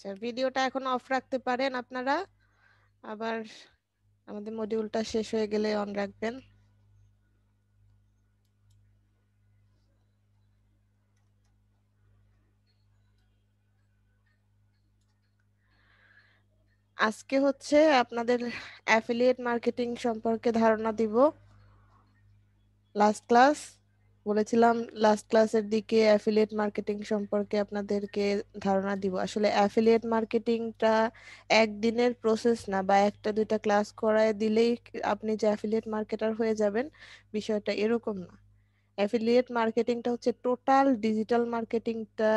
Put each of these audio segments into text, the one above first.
আচ্ছা, ভিডিওটা এখন অফ রাখতে পারেন আপনারা, আবার আমাদের মডিউলটা শেষ হয়ে গেলে অন রাখবেন। আজকে হচ্ছে আপনাদের অ্যাফিলিয়েট মার্কেটিং সম্পর্কে ধারণা দিব। লাস্ট ক্লাস বলেছিলাম, লাস্ট ক্লাসের দিকে অ্যাফিলিয়েট মার্কেটিং সম্পর্কে আপনাদেরকে ধারণা দিব। আসলে অ্যাফিলিয়েট মার্কেটিংটা একদিনের প্রসেস না, বা একটা দুইটা ক্লাস করায় দিলেই আপনি যে অ্যাফিলিয়েট মার্কেটার হয়ে যাবেন, বিষয়টা এরকম না। অ্যাফিলিয়েট মার্কেটিংটা হচ্ছে টোটাল ডিজিটাল মার্কেটিংটা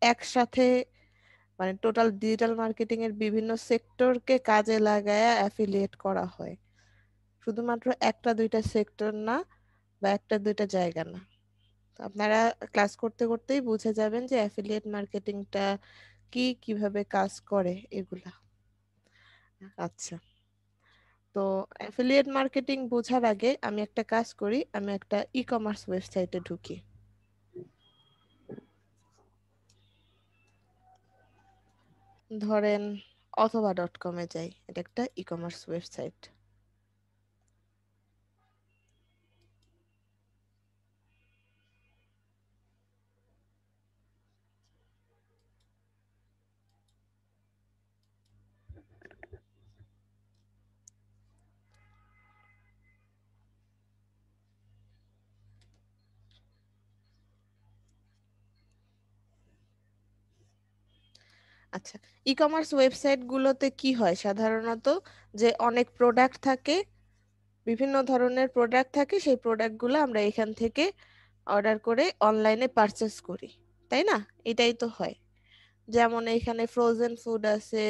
একসাথে, মানে টোটাল ডিজিটাল মার্কেটিং এর বিভিন্ন সেক্টরকে কাজে লাগায় অ্যাফিলিয়েট করা হয়। শুধুমাত্র একটা দুইটা সেক্টর না, বা একটা দুইটা জায়গা না। তো আপনারা ক্লাস করতে করতেই বুঝে যাবেন যে অ্যাফিলিয়েট মার্কেটিংটা কি, কিভাবে কাজ করে এগুলা। আচ্ছা, তো অ্যাফিলিয়েট মার্কেটিং বোঝার আগে আমি একটা কাজ করি, আমি একটা ই কমার্স ওয়েবসাইটে ঢুকি। ধরেন অথবা.com-এ যাই, এটা একটা ই কমার্স ওয়েবসাইট। আচ্ছা, ই কমার্স ওয়েবসাইট গুলোতে কি হয় সাধারণত, যে অনেক প্রোডাক্ট থাকে, বিভিন্ন ধরনের প্রোডাক্ট থাকে, সেই প্রোডাক্টগুলো আমরা এখান থেকে অর্ডার করে অনলাইনে পারচেস করি, তাই না? এটাই তো হয়। যেমন এখানে ফ্রোজেন ফুড আছে,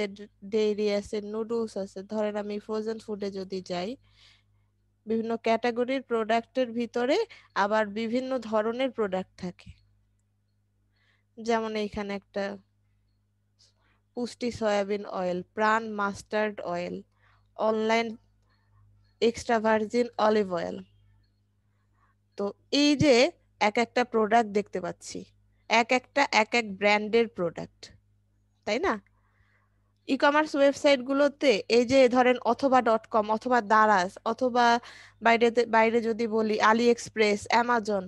ডেইরি আছে, নুডলস আছে। ধরেন আমি ফ্রোজেন ফুডে যদি যাই, বিভিন্ন ক্যাটাগরির প্রোডাক্টের ভিতরে আবার বিভিন্ন ধরনের প্রোডাক্ট থাকে। যেমন এইখানে একটা পুষ্টি সয়াবিন অয়েল, প্রাণ mustard oil, online extra virgin olive oil. তো এই যে এক একটা প্রোডাক্ট দেখতে পাচ্ছি, এক একটা এক এক ব্র্যান্ডের প্রোডাক্ট, তাই না? ই কমার্স ওয়েবসাইট গুলোতে এই যে ধরেন অথবা.com অথবা দারাজ অথবা বাইরে বাইরে যদি বলি আলি এক্সপ্রেস, অ্যামাজন,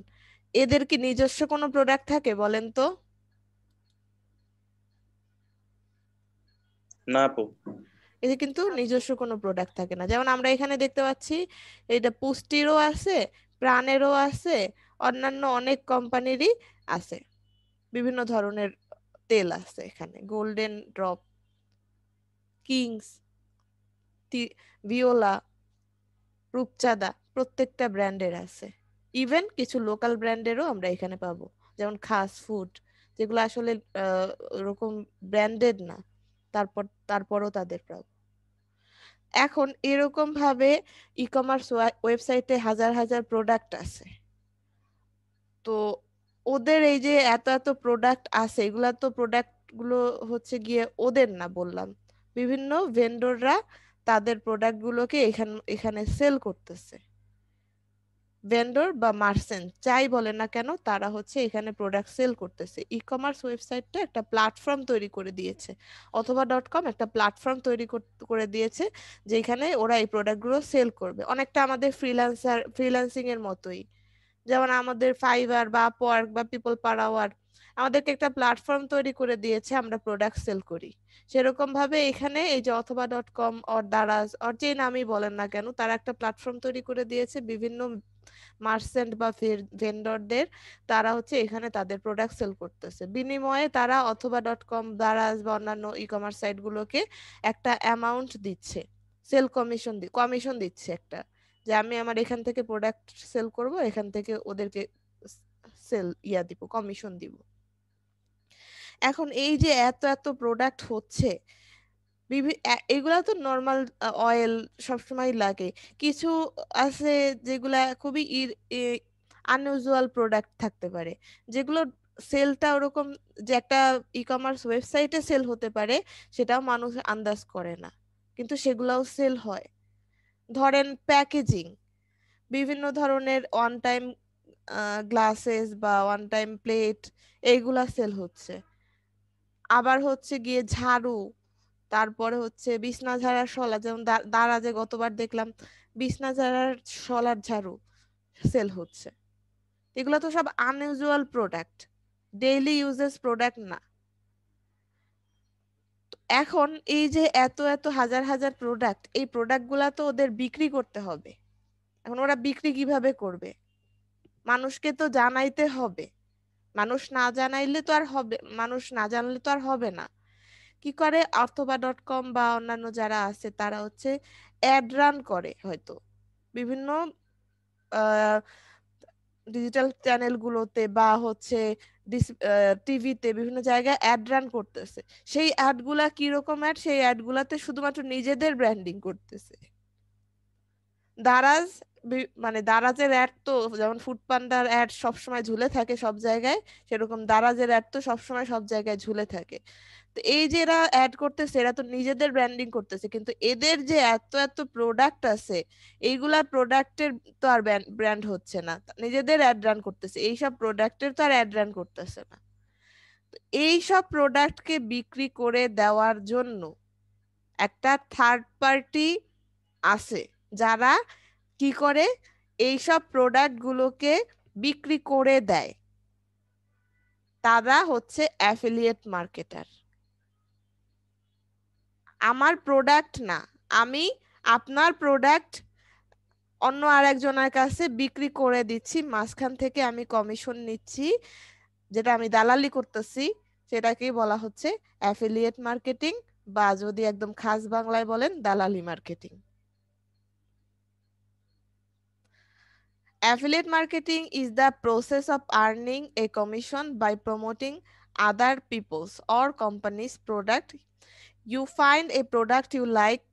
এদের কি নিজস্ব কোনো প্রোডাক্ট থাকে বলেন তো? না আপু। এদের কিন্তু নিজস্ব কোনো প্রোডাক্ট থাকে না। যেমন আমরা এখানে দেখতে পাচ্ছি, এটা পুষ্টিরও আছে, প্রাণেরও আছে, অন্যান্য অনেক কোম্পানিরই আছে। বিভিন্ন ধরনের তেল আছে এখানে, গোল্ডেন ড্রপ, কিংস, ভিওলা, রূপচাঁদা, প্রত্যেকটা ব্র্যান্ডের আছে। ইভেন কিছু লোকাল ব্র্যান্ডেরও আমরা এখানে পাবো, যেমন খাস ফুড, যেগুলো আসলে ওরকম ব্র্যান্ডেড না, তারপরও তাদের পাবো। এখন এরকম ভাবে ই কমার্স ওয়েবসাইটে হাজার হাজার প্রোডাক্ট আছে। তো ওদের এই যে এত এত প্রোডাক্ট আছে, এগুলা তো প্রোডাক্ট গুলো হচ্ছে গিয়ে ওদের না, বললাম বিভিন্ন ভেন্ডররা তাদের প্রোডাক্ট গুলোকে এখানে সেল করতেছে। ভেন্ডর বা মার্চেন্ট যাই বলে না কেন, তারা হচ্ছে এখানে প্রোডাক্ট সেল করতেছে। ই কমার্স ওয়েবসাইটটা একটা প্ল্যাটফর্ম তৈরি করে দিয়েছে, অথবা.com একটা প্ল্যাটফর্ম তৈরি করে দিয়েছে, যেখানে ওরা এই প্রোডাক্টগুলো সেল করবে, অনেকটা আমাদের ফ্রিল্যান্সিং এর মতোই। যেমন আমাদের ফাইবার বা আপওয়ার্ক বা পিপল পার আওয়ার আমাদেরকে একটা প্ল্যাটফর্ম তৈরি করে দিয়েছে, আমরা প্রোডাক্ট সেল করি। সেরকম ভাবে এখানে এই যে অথবা.com অর দারাজ অর যে নামই বলেন না কেন, তারা একটা প্ল্যাটফর্ম তৈরি করে দিয়েছে বিভিন্ন মার্চেন্ট বা ভেন্ডরদের। তারা হচ্ছে এখানে তাদের প্রোডাক্ট সেল করতেছে, বিনিময়ে তারা অথবা.com, দারাজ বা অন্যান্য ই কমার্স সাইট গুলোকে একটা অ্যামাউন্ট দিচ্ছে, সেল কমিশন দিচ্ছে একটা, যে আমি আমার এখান থেকে প্রোডাক্ট সেল করব, এখান থেকে ওদেরকে দিব, কমিশন দিব। এখন এই যে এত এত প্রোডাক্ট হচ্ছে, এগুলা তো নর্মাল অয়েল সবসময় লাগে। কিছু আছে যেগুলা খুবই আনইউজুয়াল প্রোডাক্ট থাকতে পারে, যেগুলো সেলটা ওরকম, যে একটা ই কমার্স ওয়েবসাইটে সেল হতে পারে সেটাও মানুষ আন্দাজ করে না, কিন্তু সেগুলাও সেল হয়। ধরেন প্যাকেজিং, বিভিন্ন ধরনের ওয়ান টাইম গ্লাসেস বা ওয়ান টাইম প্লেট, এইগুলা সেল হচ্ছে। আবার হচ্ছে গিয়ে ঝাড়ু, তারপরে হচ্ছে বিছনা ঝাড়ার শলা, যেমন দারাজে গতবার দেখলাম বিছনা ঝাড়ার শলার ঝাড়ু সেল হচ্ছে। এগুলো তো সব unusual product, daily uses product না। এখন এই যে এত এত হাজার হাজার প্রোডাক্ট, এই প্রোডাক্টগুলা তো ওদের বিক্রি করতে হবে। এখন ওরা বিক্রি কিভাবে করবে? মানুষকে তো জানাইতে হবে। মানুষ না জানাইলে তো আর হবে, মানুষ না জানলে তো আর হবে না। কি করে? অর্থবা.কম বা অন্যান্য যারা আছে তারা হচ্ছে অ্যাড রান করে হয়তো বিভিন্ন ডিজিটাল চ্যানেলগুলোতে বা হচ্ছে টিভিতে বিভিন্ন জায়গায় অ্যাড রান করতেছে। সেই অ্যাডগুলা কিরকম অ্যাড? সেই অ্যাডগুলাতে শুধুমাত্র নিজেদের ব্র্যান্ডিং করতেছে। দারাজ, মানে দারাজের অ্যাড তো যেমন ফুড পান্ডার অ্যাড সবসময় ঝুলে থাকে সব জায়গায়, সেরকম দারাজের অ্যাড তো সবসময় সব জায়গায় ঝুলে থাকে। তো এই যে এরা অ্যাড করতেছে, এরা তো নিজেদের ব্র্যান্ডিং করতেছে, কিন্তু এদের যে এত এত প্রোডাক্ট আছে, এইগুলা প্রোডাক্টের তো আর ব্র্যান্ড হচ্ছে না, নিজেদের অ্যাড রান করতেছে, এইসব প্রোডাক্টের তো আর অ্যাড রান করতেছে না। এইসব প্রোডাক্টকে বিক্রি করে দেওয়ার জন্য একটা থার্ড পার্টি আছে, যারা কি করে এইসব প্রোডাক্ট গুলোকে বিক্রি করে দেয়। তারা হচ্ছে অ্যাফিলিয়েট মার্কেটার। আমার প্রোডাক্ট না, আমি আপনার প্রোডাক্ট অন্য আরেকজনের কাছে বিক্রি করে দিচ্ছি, মাঝখান থেকে আমি কমিশন নিচ্ছি, যেটা আমি দালালি করতেছি, সেটাকেই বলা হচ্ছে অ্যাফিলিয়েট মার্কেটিং, বা যদি একদম খাস বাংলায় বলেন দালালি marketing. Affiliate marketing is the process of earning a commission by promoting other people's or companies' product. You find a product you like,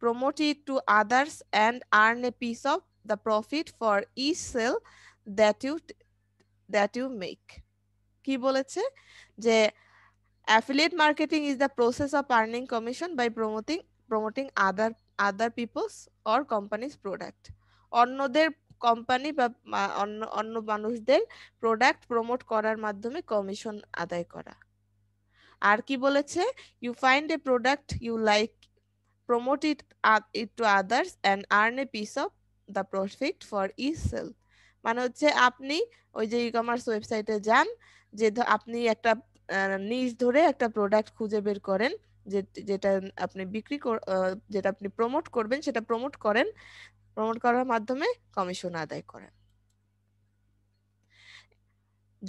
promote it to others, and earn a piece of the profit for each sale that you make. কি বলেছে? যে affiliate marketing is the process of earning commission by promoting other people's or companies product. অন্যদের company বা অন্য অন্য মানুষদের product promote করার মাধ্যমে কমিশন আদায় করা। আর কি বলেছে? You find a product you like, promote it to others and earn a piece of the profit for each sale. মানে হচ্ছে আপনি ওই যে ই কমার্স ওয়েবসাইটে যান, যে আপনি একটা নিশ ধরে একটা প্রোডাক্ট খুঁজে বের করেন, যে যেটা আপনি যেটা আপনি প্রমোট করবেন, সেটা প্রমোট করেন, প্রমোট করার মাধ্যমে কমিশন আদায় করেন।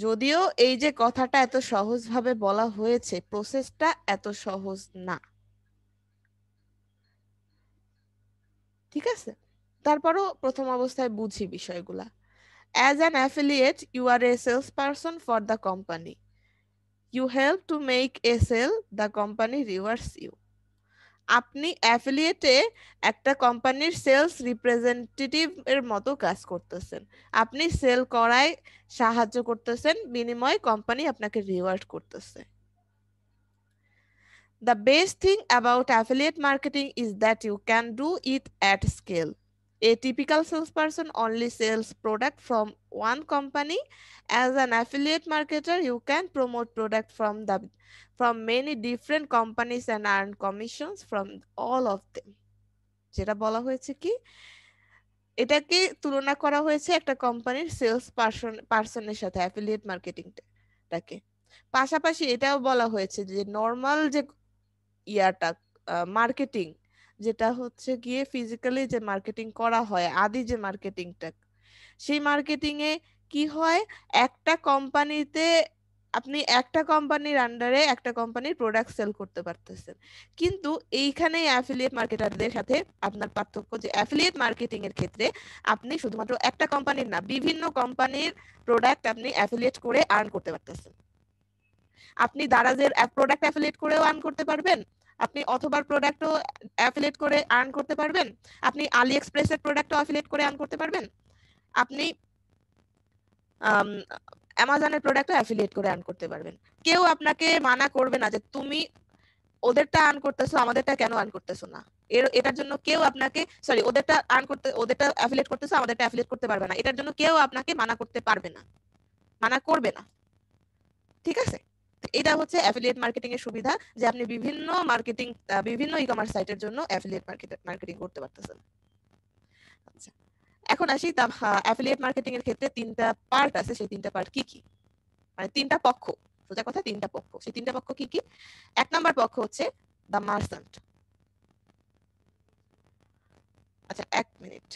যদিও এই যে কথাটা এত সহজভাবে বলা হয়েছে, প্রসেসটা এত সহজ না। ঠিক আছে, তারপরও প্রথম অবস্থায় বুঝি বিষয়গুলা। As an affiliate, you are a salesperson for the company. You help to make a sale, the company rewards you. আপনি অ্যাফিলিয়েটে একটা কোম্পানির সেলস রিপ্রেজেন্টেটিভ এর মতো কাজ করতেছেন। আপনি সেল করায় সাহায্য করতেছেন, বিনিময়ে কোম্পানি আপনাকে রিওয়ার্ড করতেছে। The best thing about affiliate marketing is that you can do it at scale. A typical salesperson only sells product from one company. As an affiliate marketer, you can promote product from many different companies and earn commissions from all of them. যেটা বলা হয়েছে কি, এটাকে তুলনা করা হয়েছে একটা কোম্পানির সেলস পার্সনের সাথে, অ্যাফিলিয়েট মার্কেটিংটাকে। পাশাপাশি এটাও বলা হয়েছে যে নর্মাল যে ইয়াটা মার্কেটিং, যেটা হচ্ছে গিয়ে ফিজিক্যালি যে মার্কেটিং করা হয়, আদি যে মার্কেটিংটা, সেই মার্কেটিং এ কি হয়, একটা কোম্পানিতে আপনি একটা কোম্পানির আন্ডারে একটা কোম্পানির প্রোডাক্ট সেল করতে পারতেছেন। কিন্তু এইখানে অ্যাফিলিয়েট মার্কেটারদের সাথে আপনার পার্থক্য, যে অ্যাফিলিয়েট মার্কেটিং এর ক্ষেত্রে আপনি শুধুমাত্র একটা কোম্পানির না, বিভিন্ন কোম্পানির প্রোডাক্ট আপনি অ্যাফিলিয়েট করে আর্ন করতে পারতেছেন। আপনি দারাজের প্রোডাক্ট অ্যাফিলিয়েট করেও আর্ন করতে পারবেন, আপনি অথবা প্রোডাক্টও অ্যাফিলিয়েট করে আর্ন করতে পারবেন, আপনি আলি এক্সপ্রেসের প্রোডাক্টও অ্যাফিলিয়েট করে আর্ন করতে পারবেন, আপনি অ্যামাজনের প্রোডাক্টও অ্যাফিলিয়েট করে আর্ন করতে পারবেন। কেউ আপনাকে মানা করবে না যে তুমি ওদেরটা আর্ন করতেছো, আমাদেরটা কেন আর্ন করতেছো না। এটার জন্য কেউ আপনাকে, সরি, ওদেরটা আর্ন করতে, ওদেরটা অ্যাফিলিয়েট করতেছো, আমাদেরটা অ্যাফিলিয়েট করতে পারবে না, এটার জন্য কেউ আপনাকে মানা করতে পারবে না, মানা করবে না। ঠিক আছে, এটা হচ্ছে অ্যাফিলিয়েট মার্কেটিং এর সুবিধা, যে আপনি বিভিন্ন ই কমার্স সাইটের জন্য অ্যাফিলিয়েট মার্কেটিং করতে পারতেছেন। আচ্ছা, এখন আসি অ্যাফিলিয়েট মার্কেটিং এর ক্ষেত্রে 3টা পার্ট আছে, সেই 3টা পার্ট কি কি, মানে 3টা পক্ষ, সোজা কথা 3টা পক্ষ। সেই 3টা পক্ষ কি কি? 1 নাম্বার পক্ষ হচ্ছে দ্য মার্চেন্ট। আচ্ছা, 1 মিনিট।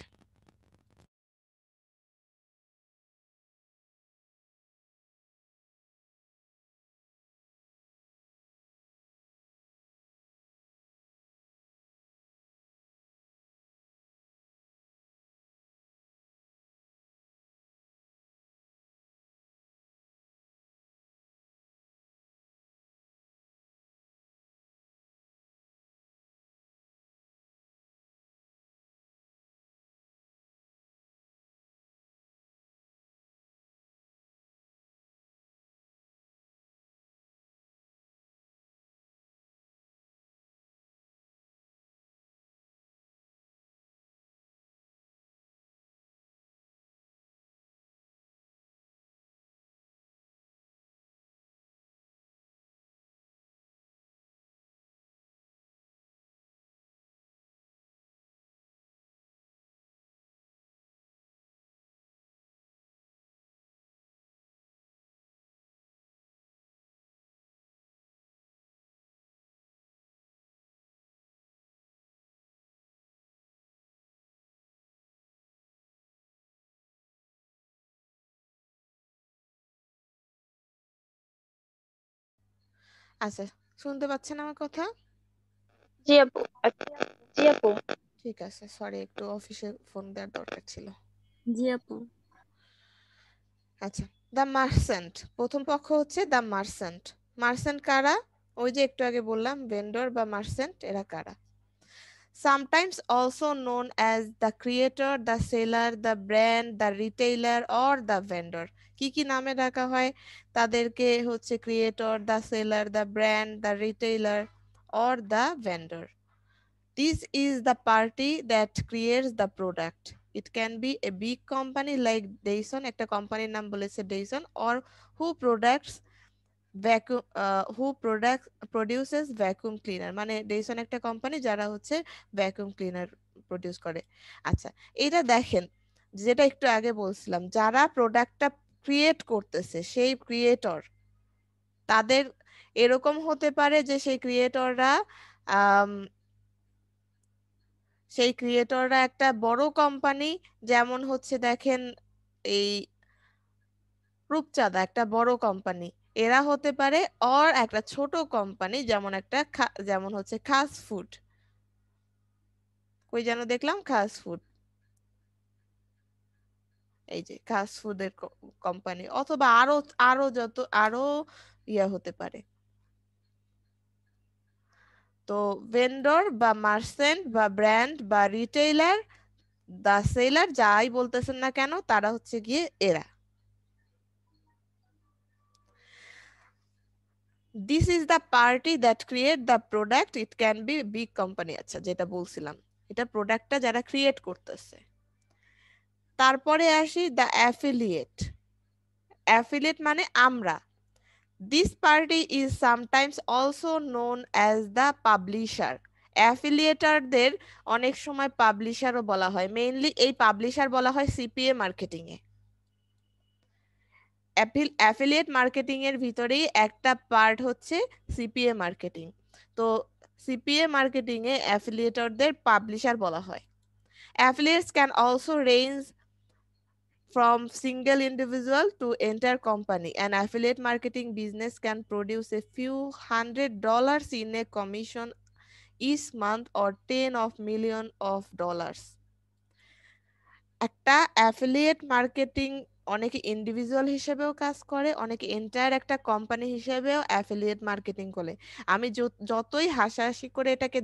আচ্ছা, শুনতে পাচ্ছেন আমার কথা? জি আপু। জি আপু। ঠিক আছে, সরি, একটু অফিসে ফোন দেওয়ার দরকার ছিল। জি আপু। আচ্ছা, দ্য মার্চেন্ট, প্রথম পক্ষ হচ্ছে দ্য মার্চেন্ট। মার্চেন্ট কারা? ওই যে একটু আগে বললাম, ভেন্ডর বা মার্চেন্ট, এরা কারা? Sometimes also known as the creator, the seller, the brand, the retailer or the vendor. কি কি নামে ডাকা হয় তাদেরকে? হচ্ছে creator, the seller, the brand, the retailer or the vendor. This is the party that creates the product. It can be a big company like Dyson, একটা কোম্পানির নাম বলেছে Dyson, or who products vacuum who produces vacuum cleaner, মানে ডেইসন একটা company যারা হচ্ছে vacuum cleaner produce করে। আচ্ছা, এটা দেখেন, যেটা একটু আগে বলছিলাম, যারা প্রোডাক্টটা ক্রিয়েট করতেছে সেই ক্রিয়েটর, তাদের এরকম হতে পারে যে সেই ক্রিয়েটররা একটা বড় কোম্পানি, যেমন হচ্ছে দেখেন এই রূপচাঁদা একটা বড় কোম্পানি, এরা হতে পারে, অর একটা ছোট কোম্পানি, যেমন হচ্ছে খাস ফুড। কই যেন দেখলাম খাস ফুড, এই যে খাস ফুডের কোম্পানি, অথবা আরো আরো যত আরো ইয়া হতে পারে। তো ভেন্ডর বা মার্চেন্ট বা ব্র্যান্ড বা রিটেইলার, দা সেলার, যাই বলতেছেন না কেন, তারা হচ্ছে গিয়ে এরা। This is the party that create the product, it can be big company. আচ্ছা, যেটা বলছিলাম, এটা প্রোডাক্টটা যারা ক্রিয়েট করতেছে। তারপরে আসি দ্য অ্যাফিলিয়েট। অ্যাফিলিয়েট মানে আমরা। This party is sometimes also known as the publisher. অ্যাফিলিয়েটারদের অনেক সময় পাবলিশারও বলা হয়, মেইনলি এই পাবলিশার বলা হয় সিপিএ মার্কেটিং এ। অ্যাফিলিয়েট মার্কেটিং এর ভিতরেই একটা পার্ট হচ্ছে সিপিএ মার্কেটিং। তো সিপিএ মার্কেটিং এ অ্যাফিলিয়েটরদের পাবলিশার বলা হয়। Affiliates can also range from single individual to entire company. An affiliate marketing business can produce a few $100 in a commission each month or 10 of million of dollars. একটা affiliate marketing, অনেকে individual হিসেবেও কাজ করে, অনেকে entire একটা company হিসেবেও affiliate marketing করে। আমি যতই হাসাহাসি করে এটাকে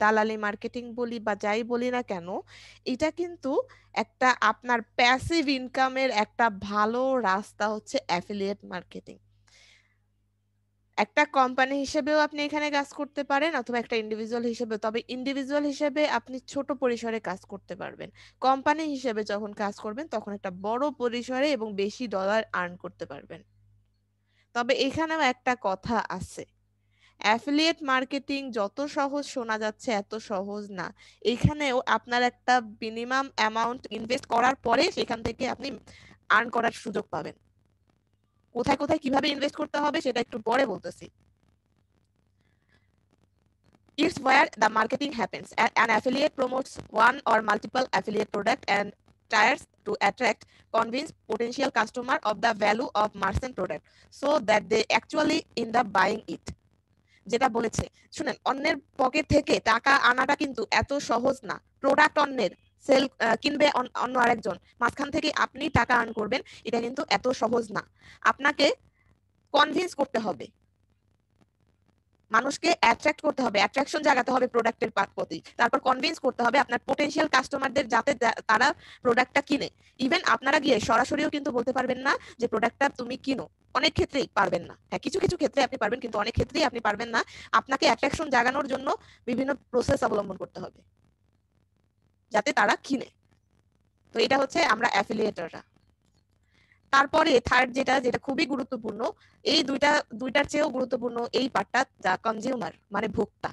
দালালি মার্কেটিং বলি বা যাই বলি না কেন, এটা কিন্তু একটা আপনার প্যাসিভ ইনকামের একটা ভালো রাস্তা হচ্ছে অ্যাফিলিয়েট মার্কেটিং। একটা কোম্পানি হিসেবেও আপনি এখানে কাজ করতে পারেন, অথবা একটা ইন্ডিভিজুয়াল হিসেবে, তবে ইন্ডিভিজুয়াল হিসেবে আপনি ছোট পরিসরে কাজ করতে পারবেন। কোম্পানি হিসেবে যখন কাজ করবেন তখন একটা বড় পরিসরে এবং বেশি ডলার আর্ন করতে পারবেন। তবে এখানেও একটা কথা আছে, অ্যাফিলিয়েট মার্কেটিং যত সহজ শোনা যাচ্ছে এত সহজ না। এখানেও আপনার একটা মিনিমাম অ্যামাউন্ট ইনভেস্ট করার পরে সেখান থেকে আপনি আর্ন করার সুযোগ পাবেন। কোথায় কোথায় কিভাবে ইনভেস্ট করতে হবে সেটা একটু পরে বলতেছি। It's where the marketing happens. An affiliate promotes one or multiple affiliate product and tries to attract, convince potential customer of the value of merchant product so that they actually end up buying it. যেটা বলেছে, শুনেন, অন্যের pocket থেকে টাকা আনাটা কিন্তু এত সহজ না। প্রোডাক্ট অন্যের, সেল কিনবে অন্য আরেকজন, মাঝখান থেকে আপনি টাকা আর্ন করবেন, এটা কিন্তু এত সহজ না। আপনাকে কনভিন্স করতে হবে, মানুষকে অ্যাট্রাক্ট করতে হবে, অ্যাট্রাকশন জাগাতে হবে প্রোডাক্টের প্রতি, তারপর কনভিন্স করতে হবে আপনার পোটেনশিয়াল কাস্টমারদের যাতে তারা প্রোডাক্টটা কিনে। ইভেন আপনারা গিয়ে সরাসরিও কিন্তু বলতে পারবেন না যে প্রোডাক্টটা তুমি কিনো, অনেক ক্ষেত্রেই পারবেন না। হ্যাঁ, কিছু কিছু ক্ষেত্রে আপনি পারবেন, কিন্তু অনেক ক্ষেত্রেই আপনি পারবেন না। আপনাকে অ্যাট্রাকশন জাগানোর জন্য বিভিন্ন প্রসেস অবলম্বন করতে হবে যাতে তারা কিনে। তো এটা হচ্ছে আমরা অ্যাফিলিয়েটররা। তারপরে থার্ড যেটা যেটা খুবই গুরুত্বপূর্ণ, এই দুইটার চেয়েও গুরুত্বপূর্ণ এই পার্টটা, যা কনজিউমার মানে ভোক্তা।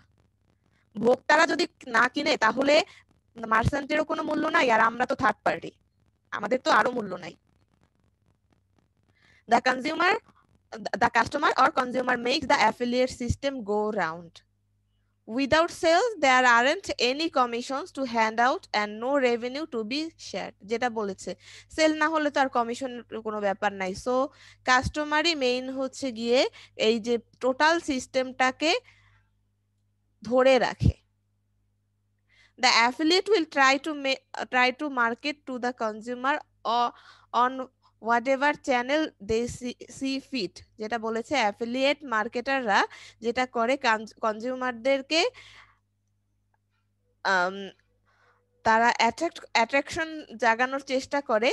ভোক্তারা যদি না কিনে তাহলে মার্চেন্টেরও কোনো মূল্য নাই, আর আমরা তো থার্ড পার্টি, আমাদের তো আরো মূল্য নাই। The consumer, the customer or consumer makes the affiliate system go round. Without sales there aren't any commissions to hand out and no revenue to be shared. যেটা বলেছে, সেল না হলে তো আর কমিশন কোনো ব্যাপার নাই। সো কাস্টমারই মেইন হচ্ছে গিয়ে এই যে টোটাল সিস্টেমটাকে ধরে রাখে। The affiliate will try to market to the consumer or on whatever channel they see fit. যেটা বলেছে, অ্যাফিলিয়েট মার্কেটাররা যেটা করে কনজিউমারদেরকে তারা অ্যাট্রাকশন জাগানোর চেষ্টা করে,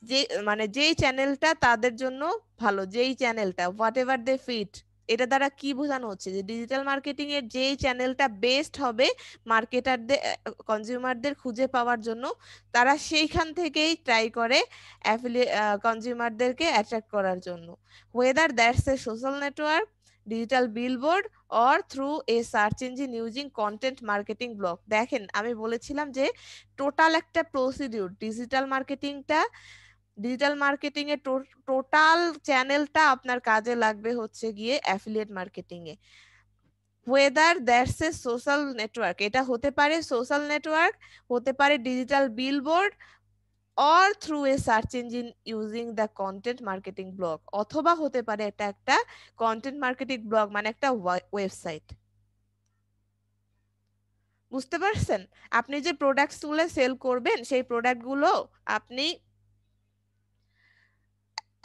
যে মানে যেই চ্যানেলটা তাদের জন্য ভালো, যেই চ্যানেলটা হোয়াট এভার দে ফিট। এটা দ্বারা কি বোঝানো হচ্ছে যে ডিজিটাল মার্কেটিং এর যেই চ্যানেলটা বেস্ট হবে মার্কেটারদের, কনজিউমারদের খুঁজে পাওয়ার জন্য, তারা সেইখান থেকেই ট্রাই করে কনজিউমারদেরকে অ্যাট্রাক্ট করার জন্য। Weather that's a social network, digital billboard or through a search engine using content marketing blog. দেখেন, আমি বলেছিলাম যে টোটাল একটা প্রসিডিউর, ডিজিটাল মার্কেটিং এর টোটাল চ্যানেলটা আপনার কাজে লাগবে হচ্ছে গিয়ে affiliate marketing A. Weather that's a social network, এটা হতে পারে সোশ্যাল নেটওয়ার্ক, হতে পারে digital billboard or through a search engine using the content marketing blog, অথবা হতে পারে এটা একটা কন্টেন্ট মার্কেটিং ব্লগ মানে একটা ওয়েবসাইট। বুঝতে পারছেন? আপনি যে প্রোডাক্টস গুলো সেল করবেন সেই প্রোডাক্ট গুলো আপনি,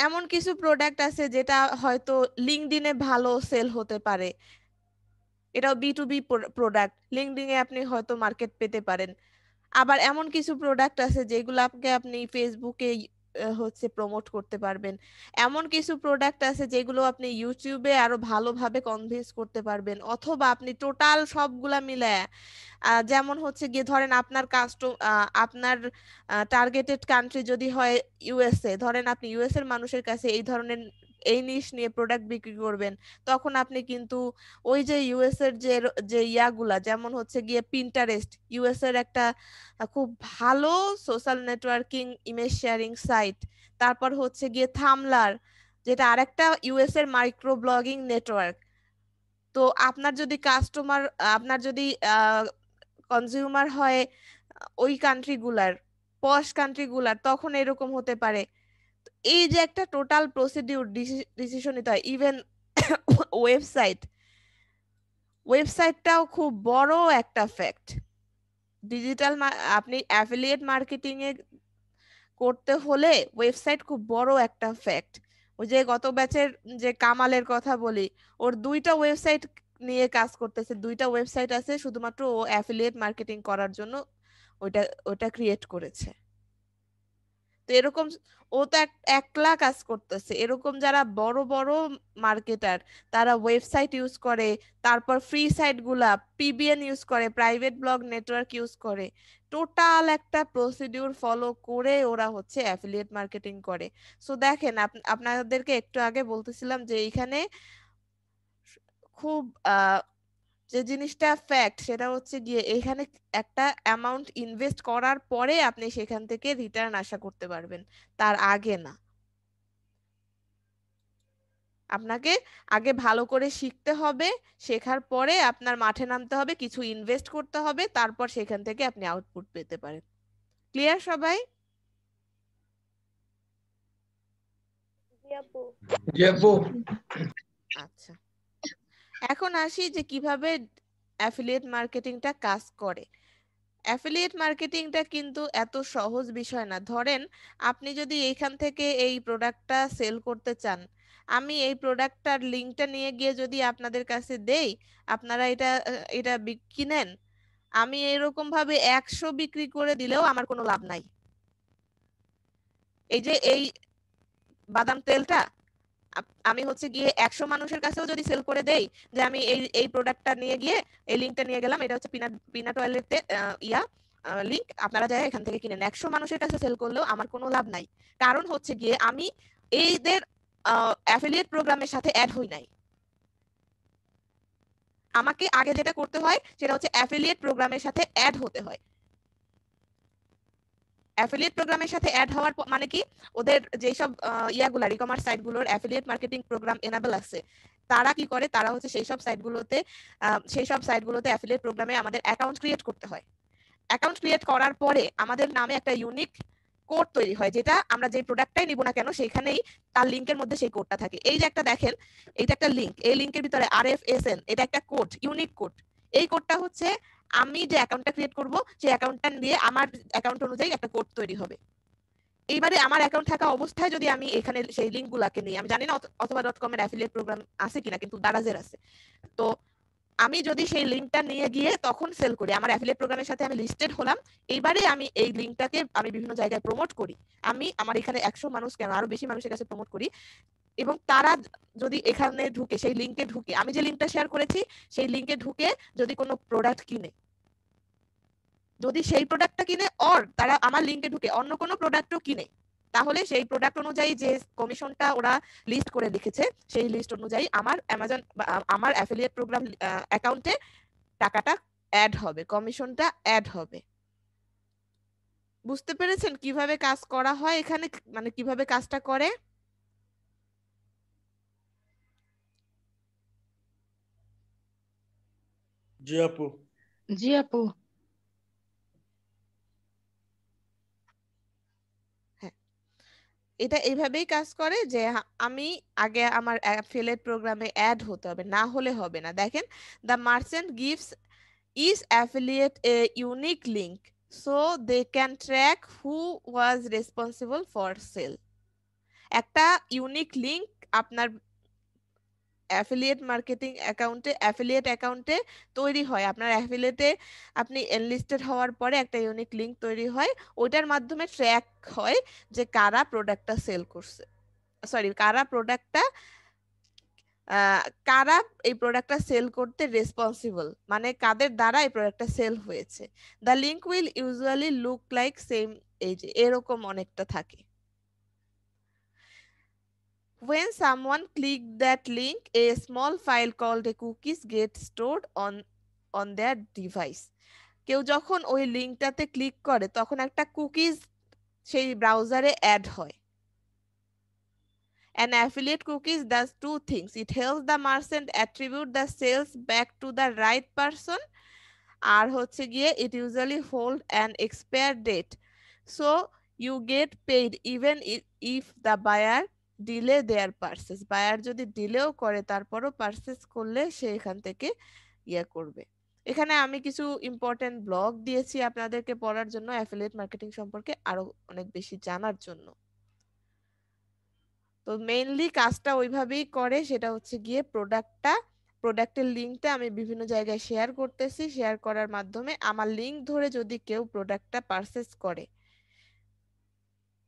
এমন কিছু প্রোডাক্ট আছে যেটা হয়তো লিঙ্কডইনে ভালো সেল হতে পারে, এটাও B2B প্রোডাক্ট, লিঙ্কডইনে আপনি হয়তো মার্কেট পেতে পারেন। আবার এমন কিছু প্রোডাক্ট আছে যেগুলোকে আপনি ফেসবুকে হচ্ছে প্রমোট করতে পারবেন। এমন কিছু প্রোডাক্ট আছে যেগুলো আপনি ইউটিউবে আরো ভালোভাবে কনভিন্স করতে পারবেন, অথবা আপনি টোটাল সবগুলা মিলায়, যেমন হচ্ছে গিয়ে ধরেন আপনার টার্গেটেড কান্ট্রি যদি হয় ইউএসএ, ধরেন আপনি ইউএস এর মানুষের কাছে এই ধরনের এই নিশ নিয়ে প্রোডাক্ট বিক্রি করবেন, তখন আপনি কিন্তু ওই যে ইউএস এর যে যে ইয়াগুলা, যেমন হচ্ছে গিয়ে পিন্টারেস্ট, ইউএস এর একটা খুব ভালো social networking image sharing site. তারপর হচ্ছে গিয়ে থামলার, যেটা আরেকটা ইউএস এর মাইক্রো ব্লগিং নেটওয়ার্ক। তো আপনার যদি কনজিউমার হয় ওই কান্ট্রিগুলার, পশ কান্ট্রিগুলার, তখন এরকম হতে পারে। এই যে একটা টোটাল প্রসিডিউর ডিসিশন নিতে হয়। ইভেন ওয়েবসাইট, ওয়েবসাইটটাও খুব বড় একটা ফ্যাক্ট। আপনি অ্যাফিলিয়েট মার্কেটিং এ করতে হলে ওয়েবসাইট খুব বড় একটা ফ্যাক্ট। ওই যে গত ব্যাচের যে কামালের কথা বলি, ওর দুইটা ওয়েবসাইট নিয়ে কাজ করতেছে, দুইটা ওয়েবসাইট আছে শুধুমাত্র ও অ্যাফিলিয়েট মার্কেটিং করার জন্য ওইটা ওইটা ক্রিয়েট করেছে। তো এরকম ও তো একলা কাজ করতেছে, এরকম যারা বড় বড় মার্কেটার, তারা ওয়েবসাইট ইউজ করে, তারপর ফ্রি সাইট গুলা পিবিএন ইউজ করে, প্রাইভেট ব্লগ নেটওয়ার্ক ইউজ করে, টোটাল একটা প্রসিডিউর ফলো করে ওরা হচ্ছে অ্যাফিলিয়েট মার্কেটিং করে। সো দেখেন, আপনাদেরকে একটু আগে বলতেছিলাম যে এইখানে খুব যে জিনিসটা ফ্যাক্ট সেটা হচ্ছে গিয়ে এখানে একটা অ্যামাউন্ট ইনভেস্ট করার পরে আপনি সেখান থেকে রিটার্ন আশা করতে পারবেন, তার আগে না। আপনাকে আগে ভালো করে শিখতে হবে, শেখার পরে আপনার মাঠে নামতে হবে, কিছু ইনভেস্ট করতে হবে, তারপর সেখান থেকে আপনি আউটপুট পেতে পারেন। ক্লিয়ার সবাই? জি আপু। জি আপু। আচ্ছা, এখন আসি যে কিভাবে অ্যাফিলিয়েট মার্কেটিংটা কাজ করে। অ্যাফিলিয়েট মার্কেটিংটা কিন্তু এত সহজ বিষয় না। ধরেন আপনি যদি এইখান থেকে এই প্রোডাক্টটা সেল করতে চান, আমি এই প্রোডাক্টটার লিঙ্কটা নিয়ে গিয়ে যদি আপনাদের কাছে দেই, আপনারা এটা কিনেন, আমি এরকম ভাবে 100 বিক্রি করে দিলেও আমার কোনো লাভ নাই। এই যে এই বাদাম তেলটা আমি হচ্ছে গিয়ে 100 মানুষের কাছেও যদি সেল করে দেই যে আমি এই এই প্রোডাক্টটা নিয়ে গিয়ে এই লিঙ্কটা নিয়ে গেলাম, এটা হচ্ছে পিনাট পিনাট অয়েলের ইয়া লিঙ্ক, আপনারা যারা এখান থেকে কিনেন, 100 মানুষের কাছে সেল করলেও আমার কোনো লাভ নাই। কারণ হচ্ছে গিয়ে আমি এইদের অ্যাফিলিয়েট প্রোগ্রামের সাথে অ্যাড হই নাই। আমাকে আগে যেটা করতে হয় সেটা হচ্ছে অ্যাফিলিয়েট প্রোগ্রামের সাথে অ্যাড হতে হয়। অ্যাফিলিয়েট প্রোগ্রামের সাথে অ্যাড হওয়ার মানে কি, ওদের যেসব ইয়াগুলা ই-কমার্স সাইটগুলোর অ্যাফিলিয়েট মার্কেটিং প্রোগ্রাম এনাবেল আছে, তারা কি করে, তারা হচ্ছে সেই সব সাইটগুলোতে অ্যাফিলিয়েট প্রোগ্রামে আমাদের অ্যাকাউন্ট ক্রিয়েট করতে হয়। অ্যাকাউন্ট ক্রিয়েট করার পরে আমাদের নামে একটা ইউনিক কোড তৈরি হয়, যেটা আমরা যে প্রোডাক্টটাই নিব না কেন সেখানেই তার লিংকের মধ্যে সেই কোডটা থাকে। এই যে একটা দেখেন, এইটা একটা লিংক, এই লিংকের ভিতরে RFSN, এটা একটা কোড, ইউনিক কোড। এই কোডটা হচ্ছে আমি যে অ্যাকাউন্টটা ক্রিয়েট করব সেই অ্যাকাউন্টটা দিয়ে আমার অ্যাকাউন্ট অনুযায়ী একটা কোড তৈরি হবে। এইবারে আমার অ্যাকাউন্ট থাকা অবস্থায় যদি আমি এখানে সেই লিঙ্কগুলোকে নিই, আমি জানি না অথবা .com এর অ্যাফিলিয়েট প্রোগ্রাম আছে কিনা, কিন্তু দারাজের আছে। তো আমি যদি সেই লিঙ্কটা নিয়ে গিয়ে তখন সেল করি, আমার অ্যাফিলিয়েট প্রোগ্রামের সাথে আমি লিস্টেড হলাম, এইবারে আমি এই লিঙ্কটাকে আমি বিভিন্ন জায়গায় প্রমোট করি। আমি আমার এখানে 100 মানুষ কেন, আরো বেশি মানুষের কাছে প্রমোট করি, এবং তারা যদি এখানে ঢুকে, সেই লিঙ্কে ঢুকে, আমি যে লিঙ্কটা শেয়ার করেছি সেই লিঙ্কে ঢুকে যদি কোনো প্রোডাক্ট কিনে, যদি সেই প্রোডাক্টটা কিনে অর তারা আমার লিঙ্কে ঢুকে অন্য কোনো প্রোডাক্টও কিনে, তাহলে সেই প্রোডাক্ট অনুযায়ী যে কমিশনটা ওরা লিস্ট করে লিখেছে সেই লিস্ট অনুযায়ী আমার অ্যামাজন আমার অ্যাফিলিয়েট প্রোগ্রাম অ্যাকাউন্টে টাকাটা অ্যাড হবে, কমিশনটা অ্যাড হবে। বুঝতে পেরেছেন কিভাবে কাজ করা হয় এখানে, মানে কিভাবে কাজটা করে? জি আপু। জি আপু। হ্যাঁ, এটা এইভাবেই কাজ করে যে আমি আগে আমার অ্যাফিলিয়েট প্রোগ্রামে অ্যাড হতে হবে, না হলে হবে না। দেখেন, the merchant gives each affiliate a unique link so they can track who was responsible for sale। একটা ইউনিক লিংক আপনার অ্যাফিলিয়েট অ্যাকাউন্টে তৈরি হয়, আপনার অ্যাফিলিয়েটে আপনি এনলিস্টেড হওয়ার পরে একটা ইউনিক লিংক তৈরি হয়, ওইটার মাধ্যমে ট্র্যাক হয় যে কারা প্রোডাক্টটা সেল করছে, সরি কারা প্রোডাক্টটা কারা এই প্রোডাক্টটা সেল করতে রেসপন্সিবল, মানে কাদের দ্বারা এই প্রোডাক্টটা সেল হয়েছে। The link will usually look like same, এই যে এরকম অনেকটা থাকে। When someone click that link, a small file called a cookies gets stored on their device। কেউ যখন ওই লিঙ্কটাতে ক্লিক করে তখন একটা কুকিজ সেই ব্রাউজারে অ্যাড হয়। An affiliate cookies does two things. It helps the merchant attribute the sales back to the right person, আর হচ্ছে গিয়ে it usually hold an expire date, so you get paid even if the buyer delay their purchase। Buyer যদি ডিলেও করে তারপরও purchase করলে সে এখান থেকে ইয়ে করবে। এখানে আমি কিছু ইম্পর্টেন্ট ব্লগ দিয়েছি আপনাদেরকে পড়ার জন্য, অ্যাফিলিয়েট মার্কেটিং সম্পর্কে আরো অনেক বেশি জানার জন্য। তো মেইনলি কাজটা ওইভাবেই করে, সেটা হচ্ছে গিয়ে প্রোডাক্টের লিঙ্কটা আমি বিভিন্ন জায়গায় শেয়ার করতেছি, শেয়ার করার মাধ্যমে আমার লিঙ্ক ধরে যদি কেউ প্রোডাক্টটা পারচেস করে,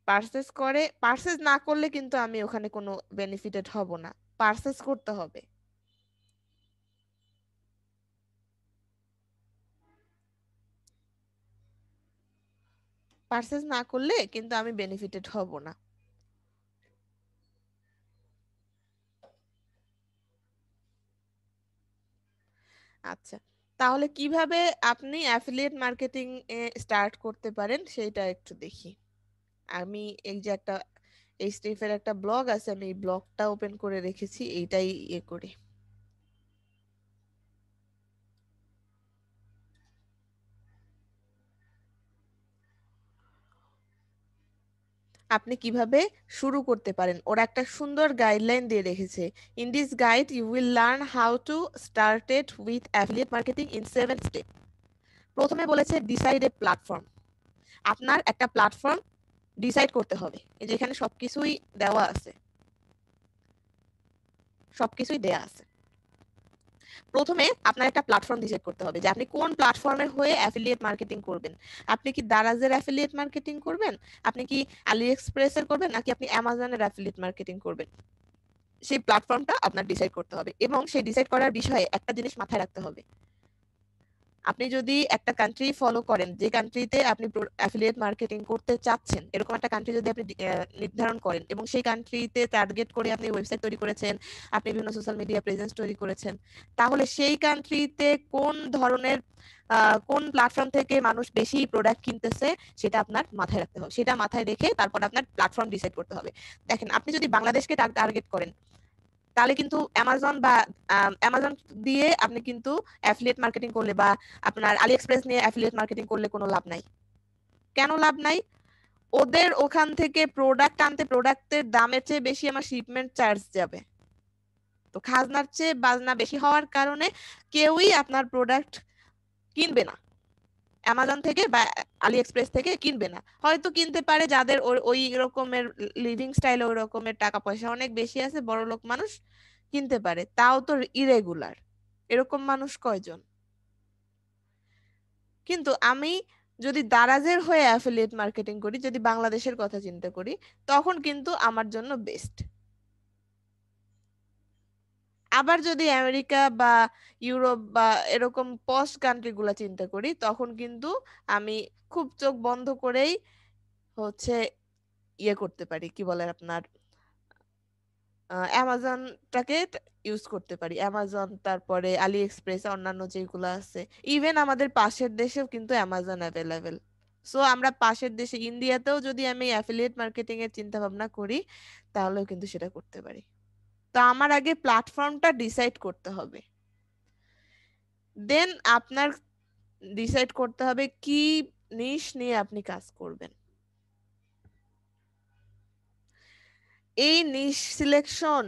পারচেজ না করলে কিন্তু আমি ওখানে কোনো বেনিফিটেড হব না, পারচেজ করতে হবে। পারচেজ না করলে কিন্তু আমি বেনিফিটেড হব না। আচ্ছা, তাহলে কিভাবে আপনি অ্যাফিলিয়েট মার্কেটিং এ স্টার্ট করতে পারেন সেটা একটু দেখি। আমি এই যে একটা এইচটিএফ এর একটা ব্লগ আছে, আমি এই ব্লগটা ওপেন করে রেখেছি, এইটাই ইয়ে করি। আপনি কিভাবে শুরু করতে পারেন, ওরা একটা সুন্দর গাইডলাইন দিয়ে রেখেছে। In this guide you will learn how to started with affiliate marketing in 7 step. প্রথমে বলেছে ডিসাইড এ প্ল্যাটফর্ম। আপনার একটা প্ল্যাটফর্ম ডিসাইড করতে হবে। এই যে এখানে সবকিছুই দেওয়া আছে, সবকিছুই দেয়া আছে। প্রথমে আপনার একটা প্ল্যাটফর্ম ডিসাইড করতে হবে যে আপনি কোন প্ল্যাটফর্মের হয়ে অ্যাফিলিয়েট মার্কেটিং করবেন। আপনি কি দারাজের অ্যাফিলিয়েট মার্কেটিং করবেন, আপনি কি আলি এক্সপ্রেসের করবেন, নাকি আপনি অ্যামাজনের অ্যাফিলিয়েট মার্কেটিং করবেন? সেই প্ল্যাটফর্মটা আপনার ডিসাইড করতে হবে, এবং সেই ডিসাইড করার বিষয়ে একটা জিনিস মাথায় রাখতে হবে। আপনি যদি একটা কান্ট্রি ফলো করেন, যে কান্ট্রিতে আপনি অ্যাফিলিয়েট মার্কেটিং করতে চাচ্ছেন, এরকম একটা কান্ট্রি যদি আপনি নির্ধারণ করেন এবং সেই কান্ট্রিতে টার্গেট করে আপনি ওয়েবসাইট তৈরি করেছেন, আপনি বিভিন্ন সোশ্যাল মিডিয়া প্রেজেন্স তৈরি করেছেন, তাহলে সেই কান্ট্রিতে কোন ধরনের কোন প্ল্যাটফর্ম থেকে মানুষ বেশি প্রোডাক্ট কিনতেছে সেটা আপনার মাথায় রাখতে হবে। সেটা মাথায় রেখে তারপর আপনার প্ল্যাটফর্ম ডিসাইড করতে হবে। দেখেন, আপনি যদি বাংলাদেশকে টার্গেট করেন, তাহলে কিন্তু অ্যামাজন দিয়ে আপনি কিন্তু অ্যাফিলিয়েট মার্কেটিং করলে বা আপনার আলি এক্সপ্রেস নিয়ে অ্যাফিলিয়েট মার্কেটিং করলে কোনো লাভ নাই। কেন লাভ নাই? ওদের ওখান থেকে প্রোডাক্ট আনতে প্রোডাক্টের দামের চেয়ে বেশি আমার শিপমেন্ট চার্জ যাবে। তো খাজনার চেয়ে বাজনা বেশি হওয়ার কারণে কেউই আপনার প্রোডাক্ট কিনবে না, অ্যামাজন থেকে বা আলি এক্সপ্রেস থেকে কিনবে না। হয়তো কিনতে পারে যাদের ওই রকমের লিভিং স্টাইল, ওই রকমের টাকা পয়সা অনেক বেশি আছে, বড় লোক মানুষ কিনতে পারে, তাও তো ইরেগুলার। এরকম মানুষ কয়জন? কিন্তু আমি যদি দারাজের হয়ে অ্যাফিলিয়েট মার্কেটিং করি, যদি বাংলাদেশের কথা চিন্তা করি, তখন কিন্তু আমার জন্য বেস্ট। আবার যদি আমেরিকা বা ইউরোপ বা এরকম পস্ট কান্ট্রিগুলো চিন্তা করি, তখন কিন্তু আমি খুব চোখ বন্ধ করেই হচ্ছে ইয়ে করতে পারি, কি বলে আপনার, অ্যামাজনটাকে ইউজ করতে পারি। অ্যামাজন, তারপরে আলি এক্সপ্রেস, অন্যান্য যেগুলো আছে, ইভেন আমাদের পাশের দেশেও কিন্তু অ্যামাজন অ্যাভেলেবেল। সো আমরা পাশের দেশে ইন্ডিয়াতেও যদি আমি অ্যাফিলিয়েট মার্কেটিং এর চিন্তা ভাবনা করি, তাহলেও কিন্তু সেটা করতে পারি। তো আমার আগে প্ল্যাটফর্মটা ডিসাইড করতে হবে, দেন আপনার ডিসাইড করতে হবে কি নিশ নিয়ে আপনি কাজ করবেন। এই নিশ সিলেকশন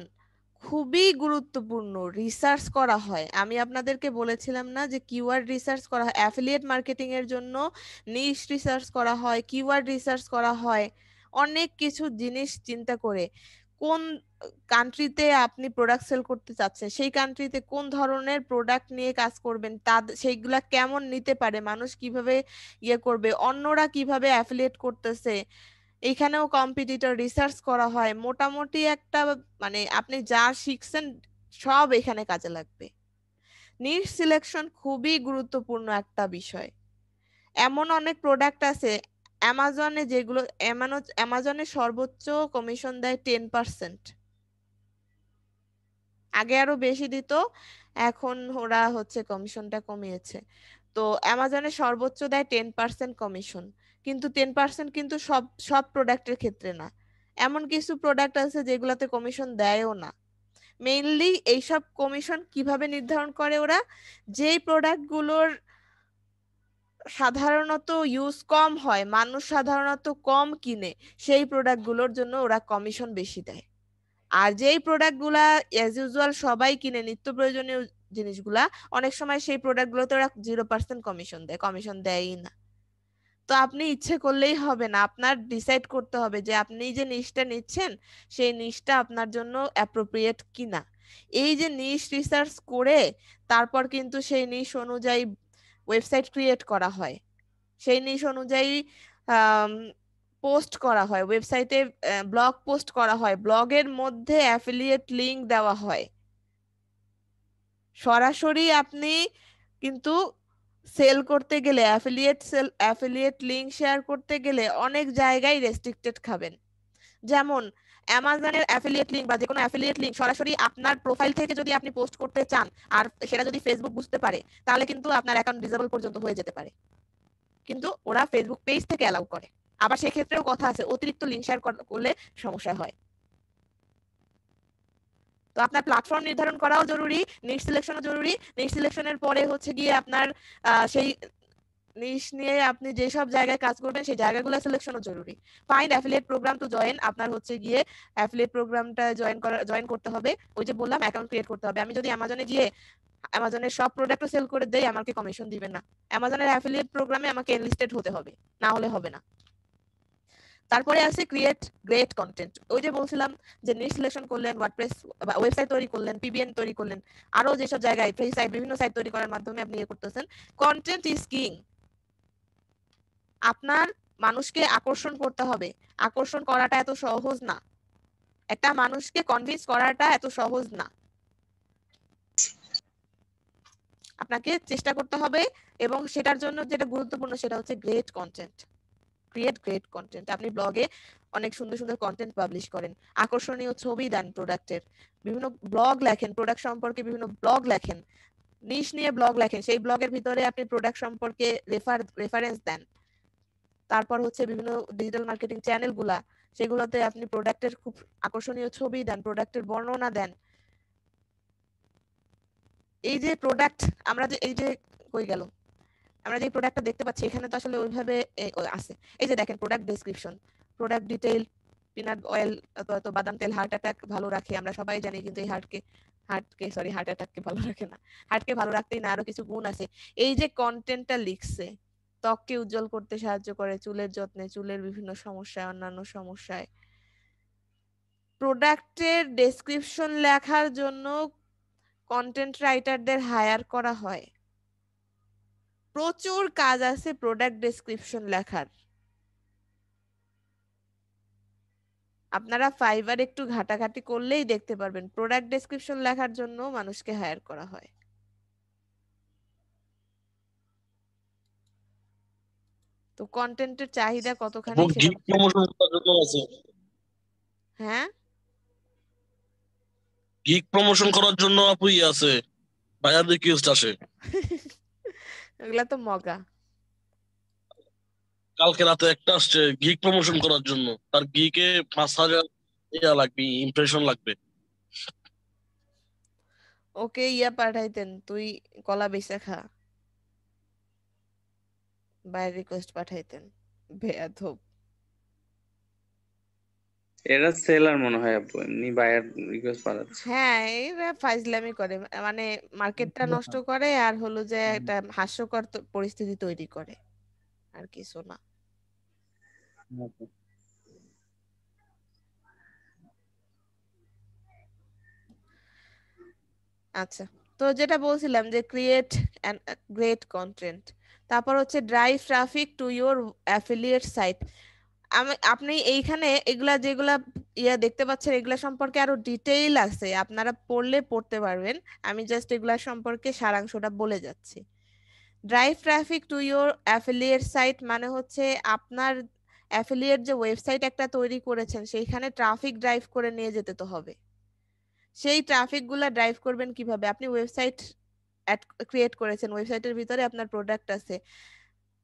খুবই গুরুত্বপূর্ণ, রিসার্চ করা হয়। আমি আপনাদেরকে বলেছিলাম না যে কিওয়ার্ড রিসার্চ করা হয় অ্যাফিলিয়েট মার্কেটিং এর জন্য, নিশ রিসার্চ করা হয়, কিওয়ার্ড রিসার্চ করা হয়, অনেক কিছু জিনিস চিন্তা করে কোন কান্ট্রিতে আপনি প্রোডাক্ট সেল করতে চাচ্ছেন, সেই কান্ট্রিতে কোন ধরনের প্রোডাক্ট নিয়ে কাজ করবেন, সেইগুলা কেমন নিতে পারে, মানুষ কিভাবে ইয়ে করবে, অন্যরা কিভাবে অ্যাফিলিয়েট করতেছে, এখানেও কম্পিটিটর রিসার্চ করা হয়। মোটামুটি একটা মানে আপনি যা শিখছেন সব এখানে কাজে লাগবে। নিশ সিলেকশন খুবই গুরুত্বপূর্ণ একটা বিষয়। এমন অনেক প্রোডাক্ট আছে অ্যামাজনে, যেগুলো অ্যামাজনে সর্বোচ্চ কমিশন দেয় 10%। আগে আরো বেশি দিত, এখন ওরা হচ্ছে কমিশনটা কমিয়েছে। তো অ্যামাজনে সর্বোচ্চ দেয় 10% কমিশন, কিন্তু 10% কিন্তু সব সব প্রোডাক্টের ক্ষেত্রে না। এমন কিছু প্রোডাক্ট আছে যেগুলোতে কমিশন দেয়ও না। মেইনলি এইসব কমিশন কিভাবে নির্ধারণ করে ওরা, যেই প্রোডাক্টগুলোর সাধারণত ইউজ কম হয়, মানুষ সাধারণত কম কিনে, সেই প্রোডাক্টগুলোর জন্য ওরা কমিশন বেশি দেয়। আর যেই প্রোডাক্টগুলা অ্যাজ ইউজুয়াল সবাই কিনে, নিত্য প্রয়োজনীয় জিনিসগুলা, অনেক সময় সেই প্রোডাক্টগুলোতে ওরা 0% কমিশন দেয়, কমিশন দেয়ই না। তো আপনি ইচ্ছে করলেই হবে না, আপনার ডিসাইড করতে হবে যে আপনি যে নিশটা নিচ্ছেন সেই নিশটা আপনার জন্য অ্যাপ্রোপ্রিয়েট কিনা। এই যে নিশ রিসার্চ করে তারপর কিন্তু সেই নিশ অনুযায়ী ওয়েবসাইট ক্রিয়েট করা হয়, সেই নিশ অনুযায়ী পোস্ট করা হয়, ওয়েবসাইটে ব্লগ পোস্ট করা হয়, ব্লগের মধ্যে অ্যাফিলিয়েট লিংক দেওয়া হয়। সরাসরি আপনি কিন্তু সেল করতে গেলে, অ্যাফিলিয়েট লিংক শেয়ার করতে গেলে অনেক জায়গায় রেস্ট্রিক্টেড খাবেন। যেমন অ্যামাজনের অ্যাফিলিয়েট লিংক বা যে কোনো অ্যাফিলিয়েট লিংক সরাসরি আপনার প্রোফাইল থেকে যদি আপনি পোস্ট করতে চান আর সেটা যদি ফেসবুক বুঝতে পারে, তাহলে কিন্তু আপনার অ্যাকাউন্ট ডিসেবল পর্যন্ত হয়ে যেতে পারে। কিন্তু ওরা ফেসবুক পেজ থেকে অ্যালাউ করে। আবার সেক্ষেত্রেও কথা আছে, অতিরিক্ত লিংক শেয়ার করলে সমস্যা হয়। তো আপনার প্ল্যাটফর্ম নির্ধারণ করাও জরুরি, নিশ সিলেকশনও জরুরি। নিশ সিলেকশনের পরে হচ্ছে গিয়ে আপনার সেই নিশ নিয়ে আপনি যেসব জায়গায় কাজ করবেন সেই জায়গাগুলো সিলেকশনও জরুরি। Find affiliate programme to join, আপনার হচ্ছে গিয়ে অ্যাফিলিয়েট প্রোগ্রামটা জয়েন করতে হবে। ওই যে বললাম অ্যাকাউন্ট ক্রিয়েট করতে হবে। আমি যদি অ্যামাজনে গিয়ে অ্যামাজনের সব প্রোডাক্টও সেল করে দেই, আমাকে কমিশন দিবেন না। অ্যামাজনের অ্যাফিলিয়েট প্রোগ্রামে আমাকে এনলিস্টেড হতে হবে, না হলে হবে না। তারপরে আছে ক্রিয়েট গ্রেট কন্টেন্ট। ওই যে বলছিলাম যে নিশ সিলেকশন করলেন, ওয়ার্ডপ্রেস ওয়েবসাইট তৈরি করলেন, পিবিএন তৈরি করলেন, আরো যেসব জায়গায় ফ্রি সাইট, বিভিন্ন সাইট তৈরি করার মাধ্যমে আপনি ইয়ে করতেছেন। Content is king. আপনার মানুষকে আকর্ষণ করতে হবে। আকর্ষণ করাটা এত সহজ না, একটা মানুষকে কনভিন্স করাটা এত সহজ না। আপনাকে চেষ্টা করতে হবে, এবং সেটার জন্য যেটা গুরুত্বপূর্ণ সেটা হচ্ছে great content. Create great content. আপনি ব্লগে অনেক সুন্দর সুন্দর কন্টেন্ট পাবলিশ করেন, আকর্ষণীয় ছবি দেন প্রোডাক্টের, বিভিন্ন ব্লগ লেখেন, প্রোডাক্ট সম্পর্কে বিভিন্ন ব্লগ লেখেন, নিশ নিয়ে ব্লগ লেখেন, সেই ব্লগের ভিতরে আপনি প্রোডাক্ট সম্পর্কে রেফারেন্স দেন। তারপর হচ্ছে বিভিন্ন ডিজিটাল মার্কেটিং চ্যানেলগুলা, সেগুলোতে আপনি প্রোডাক্টের খুব আকর্ষণীয় ছবি দেন, প্রোডাক্টের বর্ণনা দেন। এই যে প্রোডাক্ট আমরা যে এই যে কই গেল, আমরা যে প্রোডাক্টটা দেখতে পাচ্ছি এখানে তো আসলে ওইভাবে আছে। এই যে দেখেন product description, product detail, peanut oil অথবা বাদাম তেল হার্ট অ্যাটাক ভালো রাখে, আমরা সবাই জানি, কিন্তু এই হার্ট অ্যাটাককে ভালো রাখে না। হার্টকে ভালো রাখতেই না, আরো কিছু গুণ আছে। এই যে কন্টেন্টটা লিখছে, ত্বককে উজ্জ্বল করতে সাহায্য করে, চুলের যত্নে, চুলের বিভিন্ন সমস্যায়, অন্যান্য সমস্যায়। প্রোডাক্টের ডেসক্রিপশন লেখার জন্য কন্টেন্ট রাইটারদের হায়ার করা হয়। প্রচুর কাজ আছে প্রোডাক্ট ডেসক্রিপশন লেখার। আপনারা ফাইবার একটু ঘাটাঘাটি করলেই দেখতে পারবেন প্রোডাক্ট ডেসক্রিপশন লেখার জন্য মানুষকে হায়ার করা হয়। তো কন্টেন্টের চাহিদা কতখানি সেটা। গিগ প্রমোশন করার জন্য আছে। হ্যাঁ, গিগ প্রমোশন করার জন্য আপু আছে, বায়ার রিকোয়েস্ট আসে। এগুলা তো মগা। কালকে রাতে একটা আসছে গিগ প্রমোশন করার জন্য, তার গিগে 5,000 লাগবে, ইমপ্রেশন লাগবে। ওকে পাঠাইতেন, তুই কলা বেচা খা, বাইরে রিকোয়েস্ট পাঠাইতেন। বেয়াদব। এরা সেলার মনে হয় আপু, এমনি বায়ার রিকোয়েস্ট পাঠাচ্ছে। হ্যাঁ, এরা ফাইজলামি করে, মানে মার্কেটটা নষ্ট করে আর হলো যে একটা হাস্যকর পরিস্থিতি তৈরি করে, আর কিছু না। আচ্ছা, তো যেটা বলছিলাম যে ক্রিয়েট গ্রেট কন্টেন্ট, তারপর হচ্ছে drive traffic to your affiliate site. আপনি এইখানে এগুলা যেগুলা দেখতে পাচ্ছেন, এগুলা সম্পর্কে আরো ডিটেইল আছে, আপনারা পড়লে পড়তে পারবেন। আমি জাস্ট এগুলা সম্পর্কে সারাংশটা বলে যাচ্ছি। Drive traffic to your affiliate site মানে হচ্ছে আপনার অ্যাফিলিয়েট যে ওয়েবসাইট একটা তৈরি করেছেন সেইখানে ট্রাফিক ড্রাইভ করে নিয়ে যেতে তো হবে। সেই ট্রাফিক গুলা ড্রাইভ করবেন কিভাবে? আপনি ওয়েবসাইট ক্রিয়েট করেছেন, ওয়েবসাইটের ভিতরে আপনার প্রোডাক্ট আছে,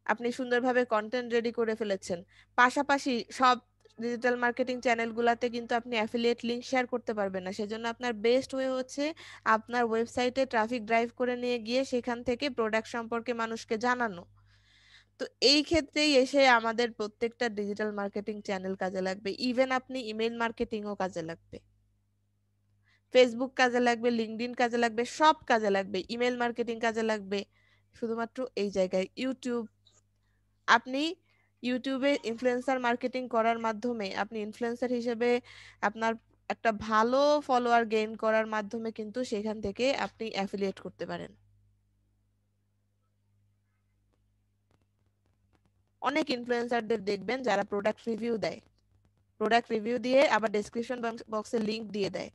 আপনি সুন্দরভাবে কন্টেন্ট রেডি করে ফেলেছেন, পাশাপাশি সব ডিজিটাল মার্কেটিং চ্যানেলগুলোতে কিন্তু আপনি অ্যাফিলিয়েট লিংক শেয়ার করতে পারবেন না। সেজন্য আপনার বেস্ট ওয়ে হচ্ছে আপনার ওয়েবসাইটে ট্রাফিক ড্রাইভ করে নিয়ে গিয়ে সেখান থেকে প্রোডাক্ট সম্পর্কে মানুষকে জানানো। তো এই ক্ষেত্রেই এসে আমাদের প্রত্যেকটা ডিজিটাল মার্কেটিং চ্যানেল কাজে লাগবে। ইভেন আপনি ইমেল মার্কেটিংও কাজে লাগবে, ফেসবুক কাজে লাগবে, লিঙ্কডইন কাজে লাগবে, সব কাজে লাগবে, ইমেল মার্কেটিং কাজে লাগবে। শুধুমাত্র এই জায়গায় আপনি ইউটিউবে ইনফ্লুয়েন্সার মার্কেটিং করার মাধ্যমে, আপনি ইনফ্লুয়েন্সার হিসেবে আপনার একটা ভালো ফলোয়ার গেইন করার মাধ্যমে কিন্তু সেখান থেকে আপনি অ্যাফিলিয়েট করতে পারেন। অনেক ইনফ্লুয়েন্সারদের দেখবেন যারা প্রোডাক্ট রিভিউ দেয়, প্রোডাক্ট রিভিউ দিয়ে আবার ডেসক্রিপশন বক্সে লিংক দিয়ে দেয়,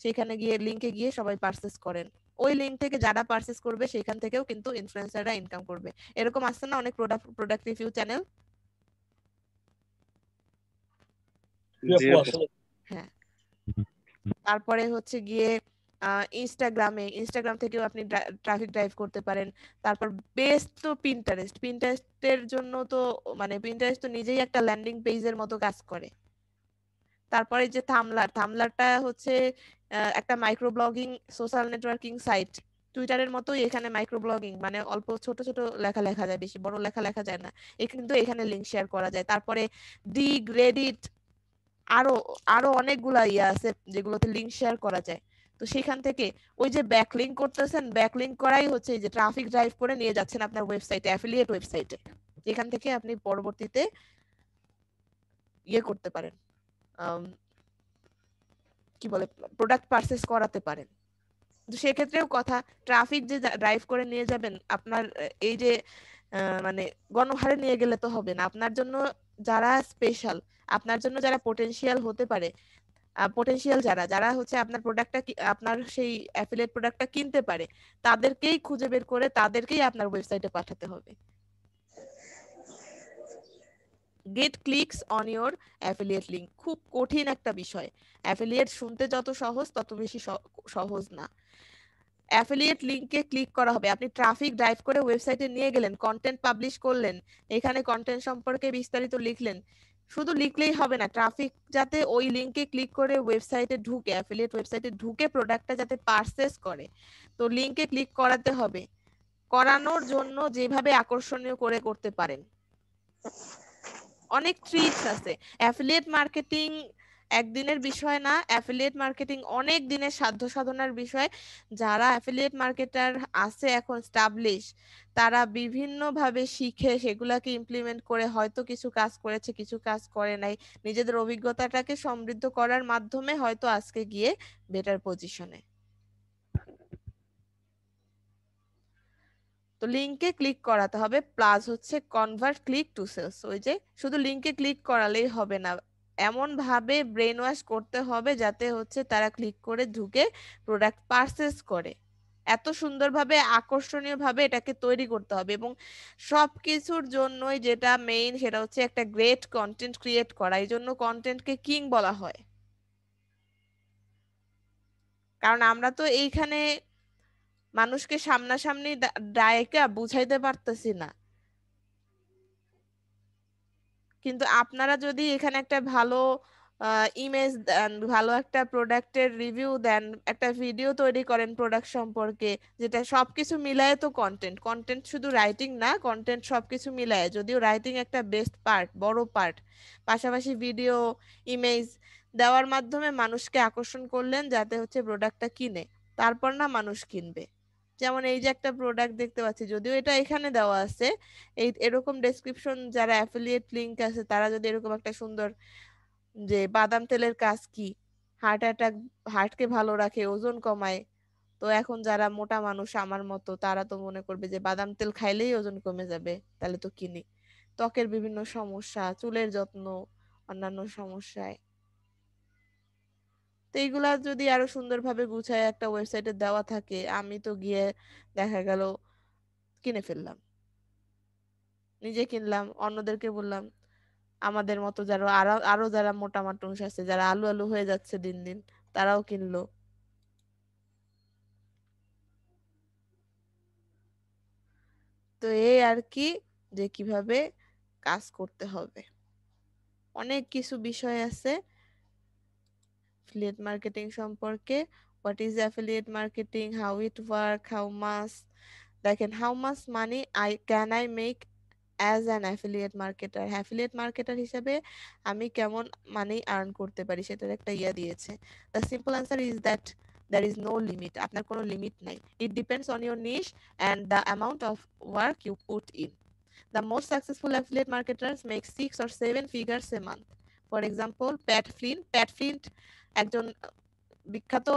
সেখানে গিয়ে লিংকে গিয়ে সবাই পারচেস করেন। ওই লিংক থেকে যারা পারচেস করবে সেখান থেকেও কিন্তু ইনফ্লুয়েন্সাররা ইনকাম করবে। এরকম আসছে না অনেক প্রোডাক্ট রিভিউ চ্যানেল? জি আপু। হ্যাঁ। তারপরে হচ্ছে গিয়ে ইনস্টাগ্রাম থেকেও আপনি ট্রাফিক ড্রাইভ করতে পারেন। তারপর বেস্ট তো পিন্টারেস্টের জন্য তো মানে পিন্টারেস্ট তো নিজেই একটা ল্যান্ডিং পেজের মতো কাজ করে। তারপরে যে থামলারটা হচ্ছে একটা micro blogging social networking site. টুইটারের মতোই এখানে মাইক্রো ব্লগিং, মানে অল্প ছোট ছোট লেখা লেখা যায়, বেশি বড় লেখা লেখা যায় না। কিন্তু এখানে লিংক শেয়ার করা যায়। তারপরে ডিগ, রেডিট, আরো আরো অনেকগুলা ইয়ে আছে যেগুলোতে লিংক শেয়ার করা যায়। তো সেখান থেকে ওই যে ব্যাকলিংক করতেছেন, ব্যাকলিংক করাই হচ্ছে এই যে ট্রাফিক ড্রাইভ করে নিয়ে যাচ্ছেন আপনার ওয়েবসাইটে, অ্যাফিলিয়েট ওয়েবসাইটে, যেখান থেকে আপনি পরবর্তীতে ইয়ে করতে পারেন, কি বলে, প্রোডাক্ট পারচেস করাতে পারেন। তো সেক্ষেত্রেও কথা, ট্রাফিক যে ড্রাইভ করে নিয়ে যাবেন আপনার এই যে মানে গণহারে নিয়ে গেলে তো হবে না। আপনার জন্য যারা স্পেশাল, আপনার জন্য যারা পোটেনশিয়াল হতে পারে, পোটেনশিয়াল যারা যারা হচ্ছে আপনার প্রোডাক্টটা, আপনার সেই অ্যাফিলিয়েট প্রোডাক্টটা কিনতে পারে, তাদেরকেই খুঁজে বের করে তাদেরকেই আপনার ওয়েবসাইটে পাঠাতে হবে। Get clicks on your affiliate link, খুব কঠিন একটা বিষয়। অ্যাফিলিয়েট শুনতে যত সহজ তত বেশি সহজ না। অ্যাফিলিয়েট লিংকে ক্লিক করা হবে, আপনি ট্রাফিক ড্রাইভ করে ওয়েবসাইটে নিয়ে গেলেন, কন্টেন্ট পাবলিশ করলেন, এখানে কন্টেন্ট সম্পর্কে বিস্তারিত লিখলেন। শুধু লিখলেই হবে না, ট্রাফিক যাতে ওই লিংকে ক্লিক করে ওয়েবসাইটে ঢুকে, অ্যাফিলিয়েট ওয়েবসাইটে ঢুকে প্রোডাক্টটা যাতে পারচেস করে, তো লিংকে ক্লিক করাতে হবে। করানোর জন্য যেভাবে আকর্ষণীয় করে করতে পারেন, অনেক ট্রিক্স আছে। অ্যাফিলিয়েট মার্কেটিং একদিনের বিষয় না, অ্যাফিলিয়েট মার্কেটিং অনেক দিনের সাধ্য সাধনার বিষয়। যারা অ্যাফিলিয়েট মার্কেটার আছে এখন স্টাবলিশ, তারা বিভিন্ন ভাবে শিখে সেগুলাকে ইমপ্লিমেন্ট করে হয়তো কিছু কাজ করেছে, কিছু কাজ করে নাই, নিজেদের অভিজ্ঞতাটাকে সমৃদ্ধ করার মাধ্যমে হয়তো আজকে গিয়ে বেটার পজিশনে। তো লিংকে ক্লিক করাতে হবে, প্লাস হচ্ছে কনভার্ট ক্লিক টু সেলস। ওই যে শুধু লিংকে ক্লিক করালেই হবে না, এমন ভাবে ব্রেন ওয়াশ করতে হবে যাতে হচ্ছে তারা ক্লিক করে ঢুকে প্রোডাক্ট পারচেস করে। এত সুন্দরভাবে আকর্ষণীয় ভাবে এটাকে তৈরি করতে হবে, এবং সবকিছুর জন্যই যেটা মেইন সেটা হচ্ছে একটা গ্রেট কন্টেন্ট ক্রিয়েট করা। এই জন্য কন্টেন্টকে কিং বলা হয়। কারণ আমরা তো এইখানে মানুষকে সামনাসামনি ডাইকা বুঝাইতে পারতেছি না, কিন্তু আপনারা যদি এখানে একটা ভালো ইমেজ দেন, ভালো একটা প্রোডাক্টের রিভিউ দেন, একটা ভিডিও তৈরি করেন প্রোডাক্ট সম্পর্কে, যেটা সবকিছু মিলায় তো কন্টেন্ট, কন্টেন্ট শুধু রাইটিং না, কন্টেন্ট সবকিছু মিলায়, যদিও রাইটিং একটা বেস্ট পার্ট, বড় পার্ট, পাশাপাশি ভিডিও, ইমেজ দেওয়ার মাধ্যমে মানুষকে আকর্ষণ করলেন যাতে হচ্ছে প্রোডাক্টটা কিনে, তারপর না মানুষ কিনবে। যেমন এই যে একটা প্রোডাক্ট দেখতে পাচ্ছি, যদিও এটা এখানে দেওয়া আছে, এই এরকম ডেসক্রিপশন, যারা অ্যাফিলিয়েট লিংক আছে তারা যদি এরকম একটা সুন্দর, যে বাদাম তেলের কাজ কি, হার্ট অ্যাটাক, হার্টকে ভালো রাখে, ওজন কমায়, তো এখন যারা মোটা মানুষ আমার মতো তারা তো মনে করবে যে বাদাম তেল খাইলেই ওজন কমে যাবে, তাহলে তো কিনি। ত্বকের বিভিন্ন সমস্যা, চুলের যত্ন, অন্যান্য সমস্যায়, তো এইগুলা যদি আরো সুন্দরভাবে গুছায় একটা ওয়েবসাইটে দেওয়া থাকে, আমি তো গিয়ে দেখা গেল কিনে ফেললাম, নিজে কিনলাম, অন্যদেরকে বললাম, আমাদের মতো যারা আরো আরো যারা মোটা মানুষ আছে, যারা আলু আলু হয়ে যাচ্ছে দিন দিন, তারাও কিনলো। তো এই আর কি, যে কিভাবে কাজ করতে হবে, অনেক কিছু বিষয় আছে অ্যাফিলিয়েট মার্কেটিং সম্পর্কে। What is affiliate marketing, how it work, how much, দেখেন, how much money I make as an affiliate marketer, affiliate marketer হিসেবে আমি কেমন মানি আর্ন করতে পারি সেটার একটা ইয়া দিয়েছে। The simple answer is that there is no limit, আপনার কোনো লিমিট নাই, it depends on your niche and the amount of work you put in. The most successful affiliate marketers make 6 or 7 figures a month. For example, Pat Flint একজন বিখ্যাত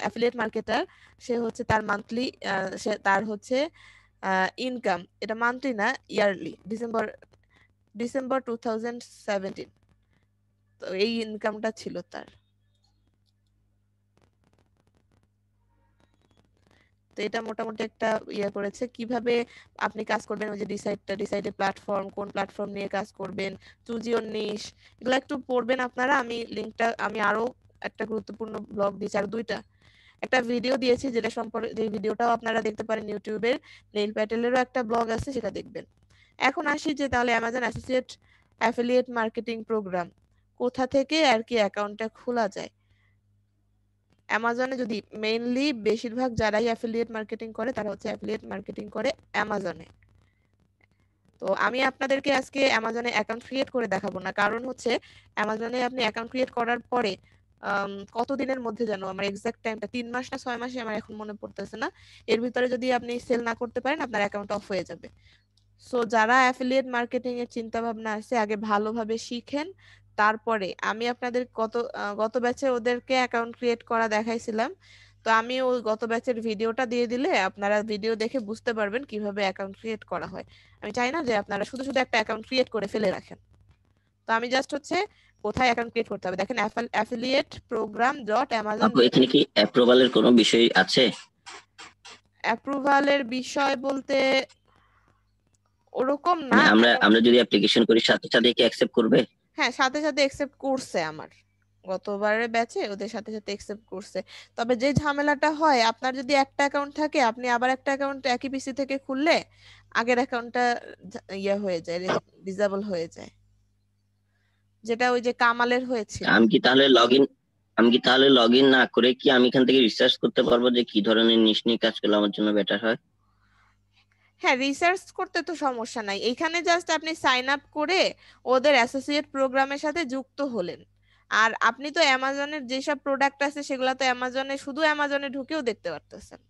affiliate marketer, সে হচ্ছে তার monthly, সে তার হচ্ছে income, এটা monthly না, yearly, December 2017, তো এই ইনকামটা ছিল তার। তো এটা মোটামুটি একটা ইয়ে করেছে কিভাবে আপনি কাজ করবেন, ওই যে ডিসাইডে প্ল্যাটফর্ম, কোন প্ল্যাটফর্ম নিয়ে কাজ করবেন, চুজ ইওর নিশ, এগুলো একটু পড়বেন আপনারা। আমি আরো একটা গুরুত্বপূর্ণ ব্লগ দিয়েছি, আর দুইটা, একটা ভিডিও দিয়েছি যেটা সম্পর্কে, যে ভিডিওটাও আপনারা দেখতে পারেন ইউটিউবের, নীল প্যাটেলেরও একটা ব্লগ আছে, সেটা দেখবেন। এখন আসি যে তাহলে অ্যামাজন অ্যাফিলিয়েট মার্কেটিং প্রোগ্রাম কোথা থেকে আর কি অ্যাকাউন্টটা খোলা যায়। অ্যামাজনে যদি মেইনলি বেশিরভাগ যারাই অ্যাফিলিয়েট মার্কেটিং করে তারা হচ্ছে অ্যাফিলিয়েট মার্কেটিং করে অ্যামাজনে। তো আমি আপনাদেরকে আজকে অ্যামাজনে অ্যাকাউন্ট ক্রিয়েট করে দেখাবো না, কারণ হচ্ছে অ্যামাজনে আপনি অ্যাকাউন্ট ক্রিয়েট করার পরে কতদিনের মধ্যে যেন, আমার এক্সাক্ট টাইমটা 3 মাস না 6 মাসে, আমার এখন মনে পড়তেছে না, এর ভিতরে যদি আপনি সেল না করতে পারেন আপনার অ্যাকাউন্ট অফ হয়ে যাবে। সো যারা অ্যাফিলিয়েট মার্কেটিং এর চিন্তা ভাবনা আছে আগে ভালোভাবে শিখেন, তারপরে আমি আপনাদের গত ব্যাচে ওদেরকে অ্যাকাউন্ট ক্রিয়েট করা দেখাইছিলাম, তো আমি ওই গত ব্যাচের ভিডিওটা দিয়ে দিলে আপনারা ভিডিও দেখে বুঝতে পারবেন কিভাবে অ্যাকাউন্ট ক্রিয়েট করা হয়। আমি চাই না যে আপনারা শুধু শুধু একটা অ্যাকাউন্ট ক্রিয়েট করে ফেলে রাখেন। তো আমি জাস্ট হচ্ছে কোথায় অ্যাকাউন্ট ক্রিয়েট করতে হবে দেখেন, অ্যাফিলিয়েট প্রোগ্রাম ডট অ্যামাজন। আপু এখানে কি অ্যাপ্রুভালের কোনো বিষয় আছে? অ্যাপ্রুভালের বিষয় বলতে ওরকম না, মানে আমরা যদি অ্যাপ্লিকেশন করি সাথে সাথে কি অ্যাকসেপ্ট করবে? হ্যাঁ সাথে সাথে একসেপ্ট করছে, আমার গতবারের ব্যাচে ওদের সাথে সাথে একসেপ্ট করছে। তবে যে ঝামেলাটা হয়, আপনার যদি একটা অ্যাকাউন্ট থাকে, আপনি আবার একটা অ্যাকাউন্ট একই পিসি থেকে খুললে আগের অ্যাকাউন্টটা ইয়ে হয়ে যায়, ডিসেবল হয়ে যায়, যেটা ওই যে কামালের হয়েছিল। আমি কি তাহলে লগ ইন না করে কি আমি এখান থেকে রিসার্চ করতে পারবো যে কি ধরনের নিশ নিয়ে কাজ করলে আমার জন্য বেটার হয়? হ্যাঁ রিসার্চ করতে তো সমস্যা নাই, এইখানে জাস্ট আপনি সাইন আপ করে ওদের অ্যাসোসিয়েট প্রোগ্রামের সাথে যুক্ত হলেন। আর আপনি তো অ্যামাজনের যেসব প্রোডাক্ট আছে সেগুলো তো শুধু অ্যামাজনে ঢুকেও দেখতে পারতেছেন।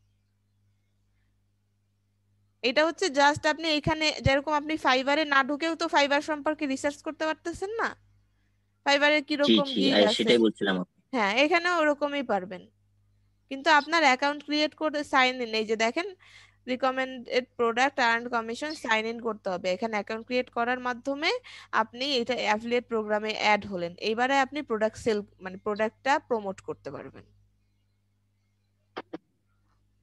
এটা হচ্ছে জাস্ট আপনি এখানে যেরকম আপনি ফাইবারে না ঢুকেও তো ফাইবার সম্পর্কে রিসার্চ করতে পারতেছেন না, ফাইবারে জি কিরকম জি গিগ আছে, সেটাই বলছিলাম আপু। হ্যাঁ এখানেও ওরকমই পারবেন। কিন্তু আপনার অ্যাকাউন্ট ক্রিয়েট করে সাইন ইন, এই যে দেখেন recommended product earn commission, sign in করতে হবে। এখানে অ্যাকাউন্ট ক্রিয়েট করার মাধ্যমে আপনি এটা অ্যাফিলিয়েট প্রোগ্রামে অ্যাড হলেন, এইবারে আপনি প্রোডাক্ট সেল মানে প্রোডাক্টটা প্রমোট করতে পারবেন।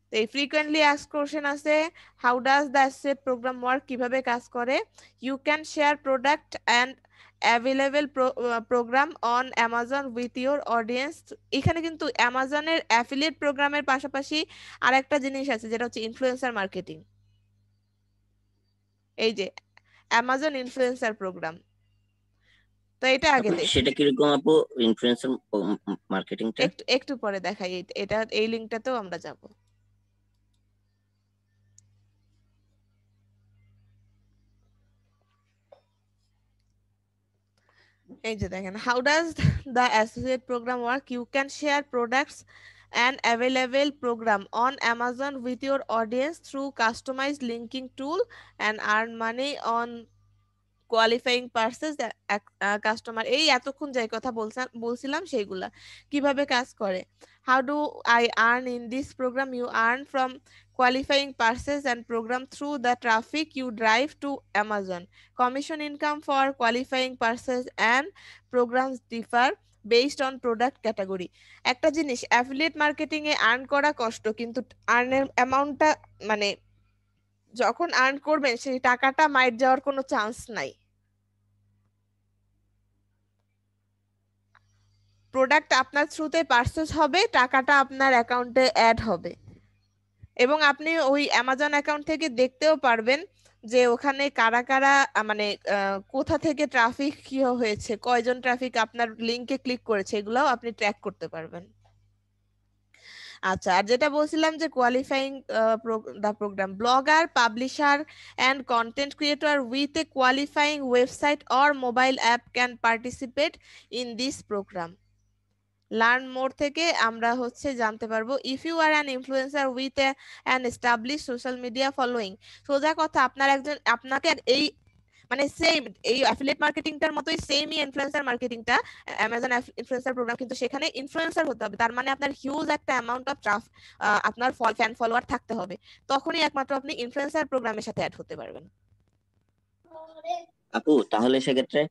তো এই ফ্রিকোয়েন্টলি আস্কড কোশ্চেন আছে, how does the associate program work, কিভাবে কাজ করে, you can share product and available program on Amazon with your audience. এখানে কিন্তু অ্যামাজনের অ্যাফিলিয়েট প্রোগ্রামের পাশাপাশি আর একটা জিনিস আছে যেটা হচ্ছে ইনফ্লুয়েন্সার মার্কেটিং। এই যে অ্যামাজন ইনফ্লুয়েন্সার প্রোগ্রাম, তো এটা আগে আপু দেখি, সেটা কিরকম আপু, ইনফ্লুয়েন্সার মার্কেটিংটা? একটু পরে দেখাই, এটা এই লিঙ্কটাতেও আমরা যাব। এই যে দেখেন, how does the associate program work, you can share products and available program on Amazon with your audience through customized linking tool and earn money on qualifying purchases customer. এই এতক্ষণ যাই কথা বলছিলাম সেইগুলা কিভাবে কাজ করে। How do I earn in this program, you earn from qualifying purchase and program through the traffic you drive to Amazon. Commission income for qualifying purchase and programs differ based on product category. একটা জিনিস, affiliate marketing এ earn করা কষ্ট, কিন্তু আর্নের অ্যামাউন্টটা মানে যখন earn করবেন সেই টাকাটা মাইট যাওয়ার কোনো চান্স নাই। প্রোডাক্ট আপনার থ্রুতে পারচেজ হবে, টাকাটা আপনার অ্যাকাউন্টে অ্যাড হবে, এবং আপনি ওই অ্যামাজন অ্যাকাউন্ট থেকে দেখতেও পারবেন যে ওখানে কারা কারা মানে কোথা থেকে ট্রাফিক কি হয়েছে, কয়জন ট্রাফিক আপনার লিংকে ক্লিক করেছে, এগুলাও আপনি ট্র্যাক করতে পারবেন। আচ্ছা, আর যেটা বলছিলাম যে qualifying the program, blogger, publisher and content creator with a qualifying website or mobile app can participate in this program. Learn more থেকে আমরা হচ্ছে জানতে পারবো, if you are an influencer with an establish social media following, সোজা কথা আপনাকে এই মানে সেম এই অ্যাফিলিয়েট মার্কেটিংটার মতোই সেমই ইনফ্লুয়েন্সার মার্কেটিংটা, অ্যামাজন ইনফ্লুয়েন্সার প্রোগ্রাম, কিন্তু সেখানে ইনফ্লুয়েন্সার হতে হবে, তার মানে আপনার হিউজ একটা অ্যামাউন্ট অফ আপনার ফ্যান ফলোয়ার থাকতে হবে, তখনই একমাত্র আপনি ইনফ্লুয়েন্সার প্রোগ্রামের সাথে অ্যাড হতে পারবেন। আপু তাহলে সেক্ষেত্রে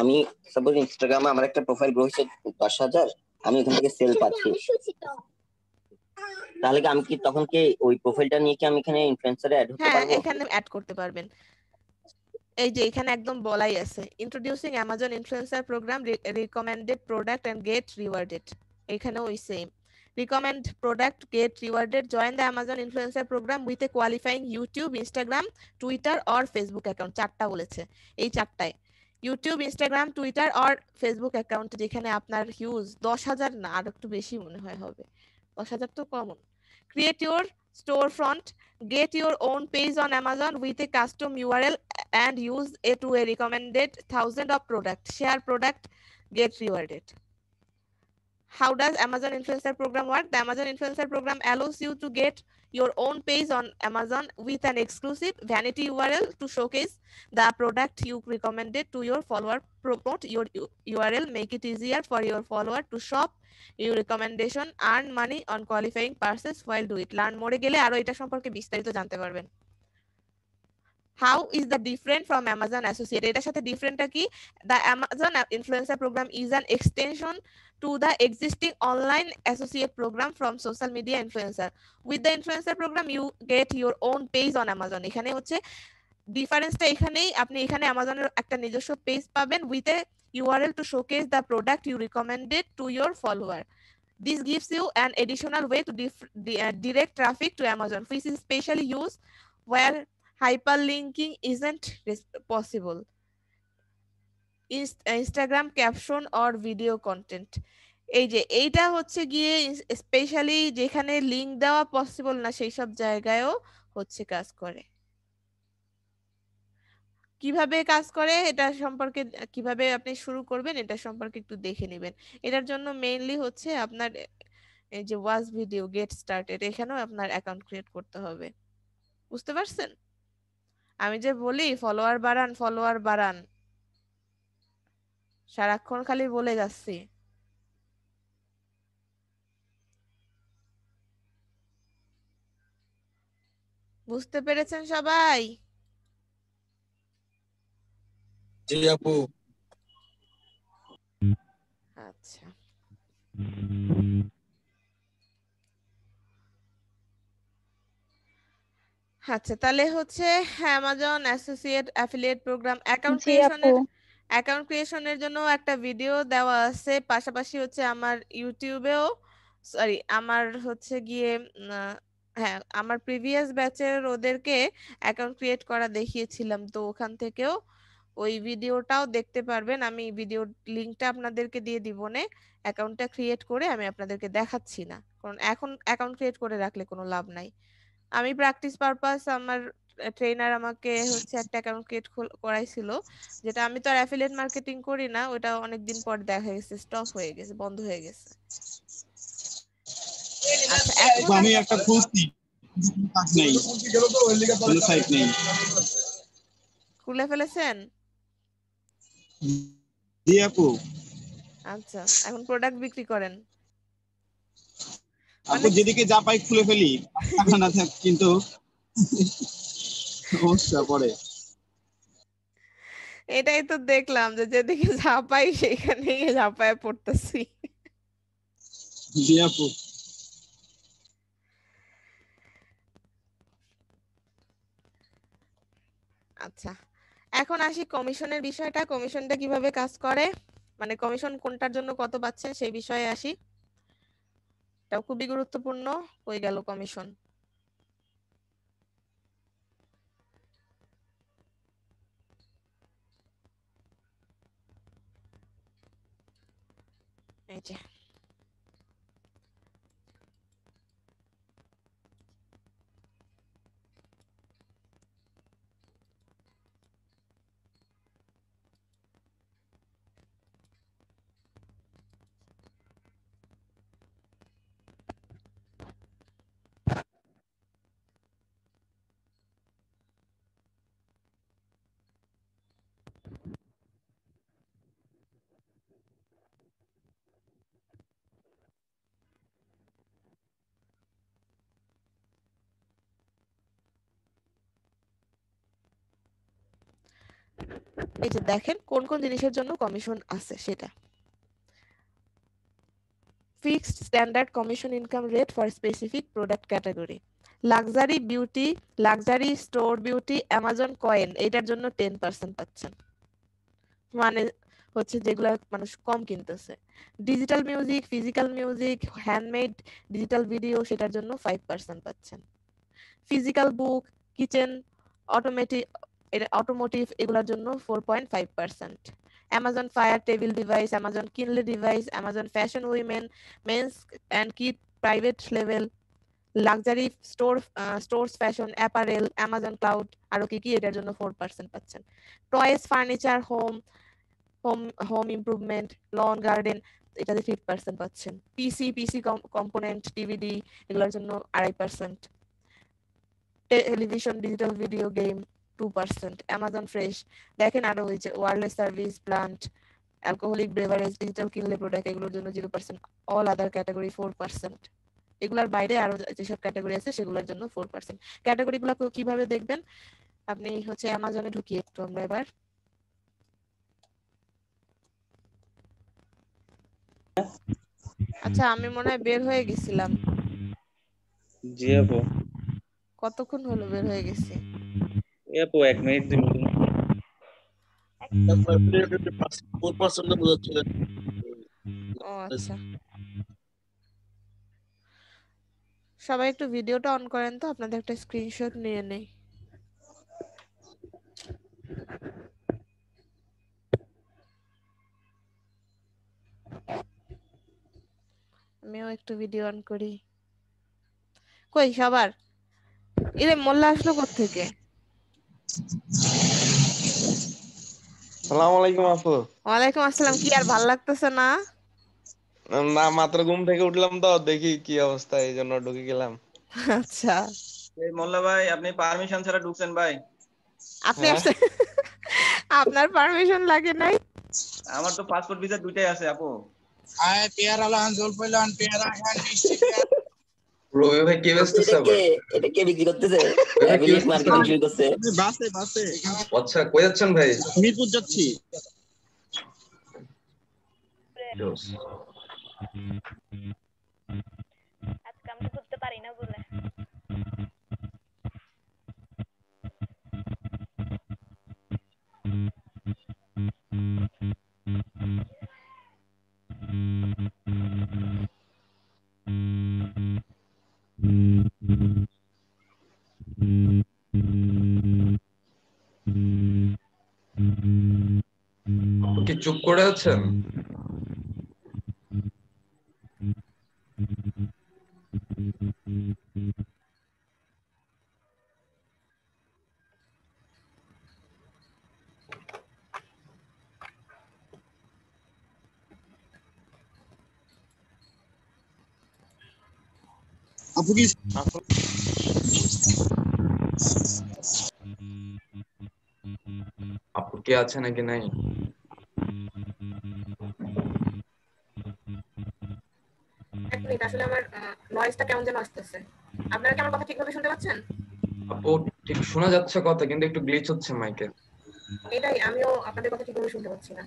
আমি সাপোজ ইনস্টাগ্রামে আমার একটা প্রোফাইল গ্রো হয়েছে 10,000, আমি ওখান থেকে সেল পাচ্ছি, তাহলে কি আমি কি তখন কি ওই প্রোফাইলটা নিয়ে কি আমি এখানে ইনফ্লুয়েন্সারে অ্যাড হতে হ্যাঁ, পারবো? এখানে অ্যাড করতে পারবেন। এই যে এখানে একদম বলাই আছে, introducing Amazon influencer program, recommended product and get rewarded, এখানেও ওই same, recommend product, get rewarded, join the Amazon influencer program with a qualifying YouTube, Instagram, Twitter or Facebook account, চারটা বলেছে, এই চারটায় YouTube, Instagram, Twitter or Facebook account, যেখানে আপনার huge 10,000 না আর একটু বেশি মনে হয় হবে, 10,000 তো common. Create your store front, get your own page on Amazon with a custom URL and use it to a recommended 1,000 of product, share product, get rewarded. How does Amazon influencer program work? The Amazon influencer program allows you to get your own page on Amazon with an exclusive vanity URL to showcase the product you recommended to your follower, promote your URL, make it easier for your follower to shop your recommendation, earn money on qualifying purchase while do it. Learn more গেলে আরো এটা সম্পর্কে বিস্তারিত জানতে পারবেন। How is the different from Amazon Associate? এটার সাথে ডিফারেন্টটা কি? The Amazon influencer program is an extension to the existing online associate program from social media influencer. With the influencer program you get your own page on Amazon. এখানে হচ্ছে ডিফারেন্সটা এখানেই, আপনি এখানে অ্যামাজনের একটা নিজস্ব পেজ পাবেন with a URL to showcase the product you recommended to your follower. This gives you an additional way to direct traffic to Amazon, which is specially used where hyperlinking isn't possible. Instagram caption or video content. এই যে এইটা হচ্ছে গিয়ে specially যেখানে link দেওয়া possible না সেই সব জায়গায়ও হচ্ছে কাজ করে। কিভাবে কাজ করে এটা সম্পর্কে, কিভাবে আপনি শুরু করবেন এটা সম্পর্কে একটু দেখে নেবেন। এটার জন্য মেইনলি হচ্ছে আপনার এই যে ওয়াচ ভিডিও গেট স্টার্টেড, এখানেও আপনার অ্যাকাউন্ট ক্রিয়েট করতে হবে। বুঝতে পারছেন? আমি যে বলি ফলোয়ার বাড়ান ফলোয়ার বাড়ান, সারাক্ষণ খালি বলে যাচ্ছি। বুঝতে পেরেছেন সবাই? জি আপু। আচ্ছা, আচ্ছা তাহলে হচ্ছে Amazon associate affiliate program account ক্রিয়েশনের জন্য একটা ভিডিও দেওয়া আছে, পাশাপাশি হচ্ছে আমার ইউটিউবেও, সরি আমার হচ্ছে গিয়ে হ্যাঁ আমার প্রিভিয়াস ব্যাচের ওদেরকে অ্যাকাউন্ট ক্রিয়েট করা দেখিয়েছিলাম, তো ওখান থেকেও ওই ভিডিওটাও দেখতে পারবেন। আমি ভিডিও লিংকটা আপনাদেরকে দিয়ে দিবনে, অ্যাকাউন্টটা ক্রিয়েট করে আমি আপনাদেরকে দেখাচ্ছি না, কারণ এখন অ্যাকাউন্ট ক্রিয়েট করে রাখলে কোনো লাভ নাই। আমি প্র্যাকটিস পারপাস আমার ট্রেনার আমাকে হচ্ছে একটা অ্যাকাউন্ট ক্রিয়েট করাইছিল, যেটা আমি তো আর অ্যাফিলিয়েট মার্কেটিং করি না, ওটা অনেকদিন পর দেখা গেছে স্টপ হয়ে গেছে, বন্ধ হয়ে গেছে। আচ্ছা এখন আমি একটা খুলছি, কাজ নেই, কোনো সাইট নেই। খুলে ফেলেছেন? জি আপু। আচ্ছা এখন প্রোডাক্ট বিক্রি করেন? আপু যেদিকে যা পাই খুলে ফেলি, টাকা না থাক কিন্তু সমস্যা পড়ে। এটাই তো দেখলাম যে যেদিকে ঝাঁপাই সেখানেই ঝাঁপায় পড়তেছি। জি আপু। আচ্ছা এখন আসি কমিশনের বিষয়টা, কমিশনটা কিভাবে কাজ করে, মানে কমিশন কোনটার জন্য কত পাচ্ছেন সেই বিষয়ে আসি, এটাও খুবই গুরুত্বপূর্ণ। হয়ে গেল কমিশন। এই যে এই যে দেখেন কোন কোন জিনিসের জন্য কমিশন আছে সেটা। Fixed standard commission income rate for specific product category. Luxury beauty, luxury store beauty, Amazon coin এটার জন্য 10% পাচ্ছেন, মানে হচ্ছে যেগুলো মানুষ কম কিনতেছে। Digital music, physical music, handmade digital video সেটার জন্য 5% পাচ্ছেন। ফিজিক্যাল বুক, কিচেন, অটোমোটিভ এগুলোর জন্য 4.5%। Amazon fire table device, Amazon Kindle device, Amazon fashion women, men's and kid private level, luxury stores fashion apparel, Amazon cloud আরো কি কি এটার জন্য 4% পাচ্ছেন। Toys, furniture, home improvement, lawn garden এটাতে 5% পাচ্ছেন। পিসি কম্পোনেন্ট, ডিভিডি এগুলোর জন্য 2.5%। Television, digital video game 2%। Amazon fresh দেখেন আরো হয়েছে, wireless service, plant, alcoholic beverage, digital Kindle product এগুলোর জন্য 0%। অল আদার ক্যাটাগরি 4%। এগুলোর বাইরে আরো যেসব ক্যাটাগরি আছে সেগুলোর জন্য 4%। ক্যাটাগরিগুলো কিভাবে দেখবেন আপনি হচ্ছে অ্যামাজনে ঢুকিয়ে একটু আমরা এবার আচ্ছা আমি মনে হয় বের হয়ে গেছিলাম। জি আপু। কতক্ষণ হলো বের হয়ে গেছি? আপু 1 মিনিট 2 মিনিট। 4% বোঝাচ্ছিলেন। ও আচ্ছা, সবাই একটু ভিডিওটা অন করেন তো, আপনাদের একটা স্ক্রিনশট নিয়ে নেই। আমিও একটু ভিডিও অন করি। কই সবার? এরে মোল্লা আসলো কোত্থেকে? সালাম আলাইকুম আপু। ওয়ালাইকুম আসসালাম। কি আর ভাল লাগতেছে না? না, মাত্র ঘুম থেকে উঠলাম তো, দেখি কি অবস্থা, এই জন্য ঢুকে গেলাম। আচ্ছা এই মোল্লা ভাই আপনি পারমিশন ছাড়া ঢুকছেন ভাই? আপনি হ্যাঁ? আসছেন আপনার পারমিশন লাগে নাই? আমার তো পাসপোর্ট ভিসা দুইটাই আছে আপু। আয় পেয়ারা লান জল পইলান পেয়ারা খান মিষ্টি রবি ভাই কি বেচতেছে আবার? এটা কে বিক্রি করতেছে? এটা কি অ্যাফিলিয়েট মার্কেটিং শুরু করছে। বাসে বাসে আচ্ছা, কই যাচ্ছেন ভাই? মিরপুর যাচ্ছি। আজকে আমরা ঘুরতে পারি না বলে। কি চুপ করে আছেন? আপু কি আপু কি আছে নাকি নাই? এক মিনিট, আসলে আমার নয়েজটা কেমন যেন আসতেছে। আপনারা কি আমার কথা ঠিকভাবে শুনতে পাচ্ছেন? আপু ঠিক শোনা যাচ্ছে কথা, কিন্তু একটু গ্লিচ হচ্ছে মাইকে। এটাই, আমিও আপনাদের কথা ঠিকভাবে শুনতে পাচ্ছি না।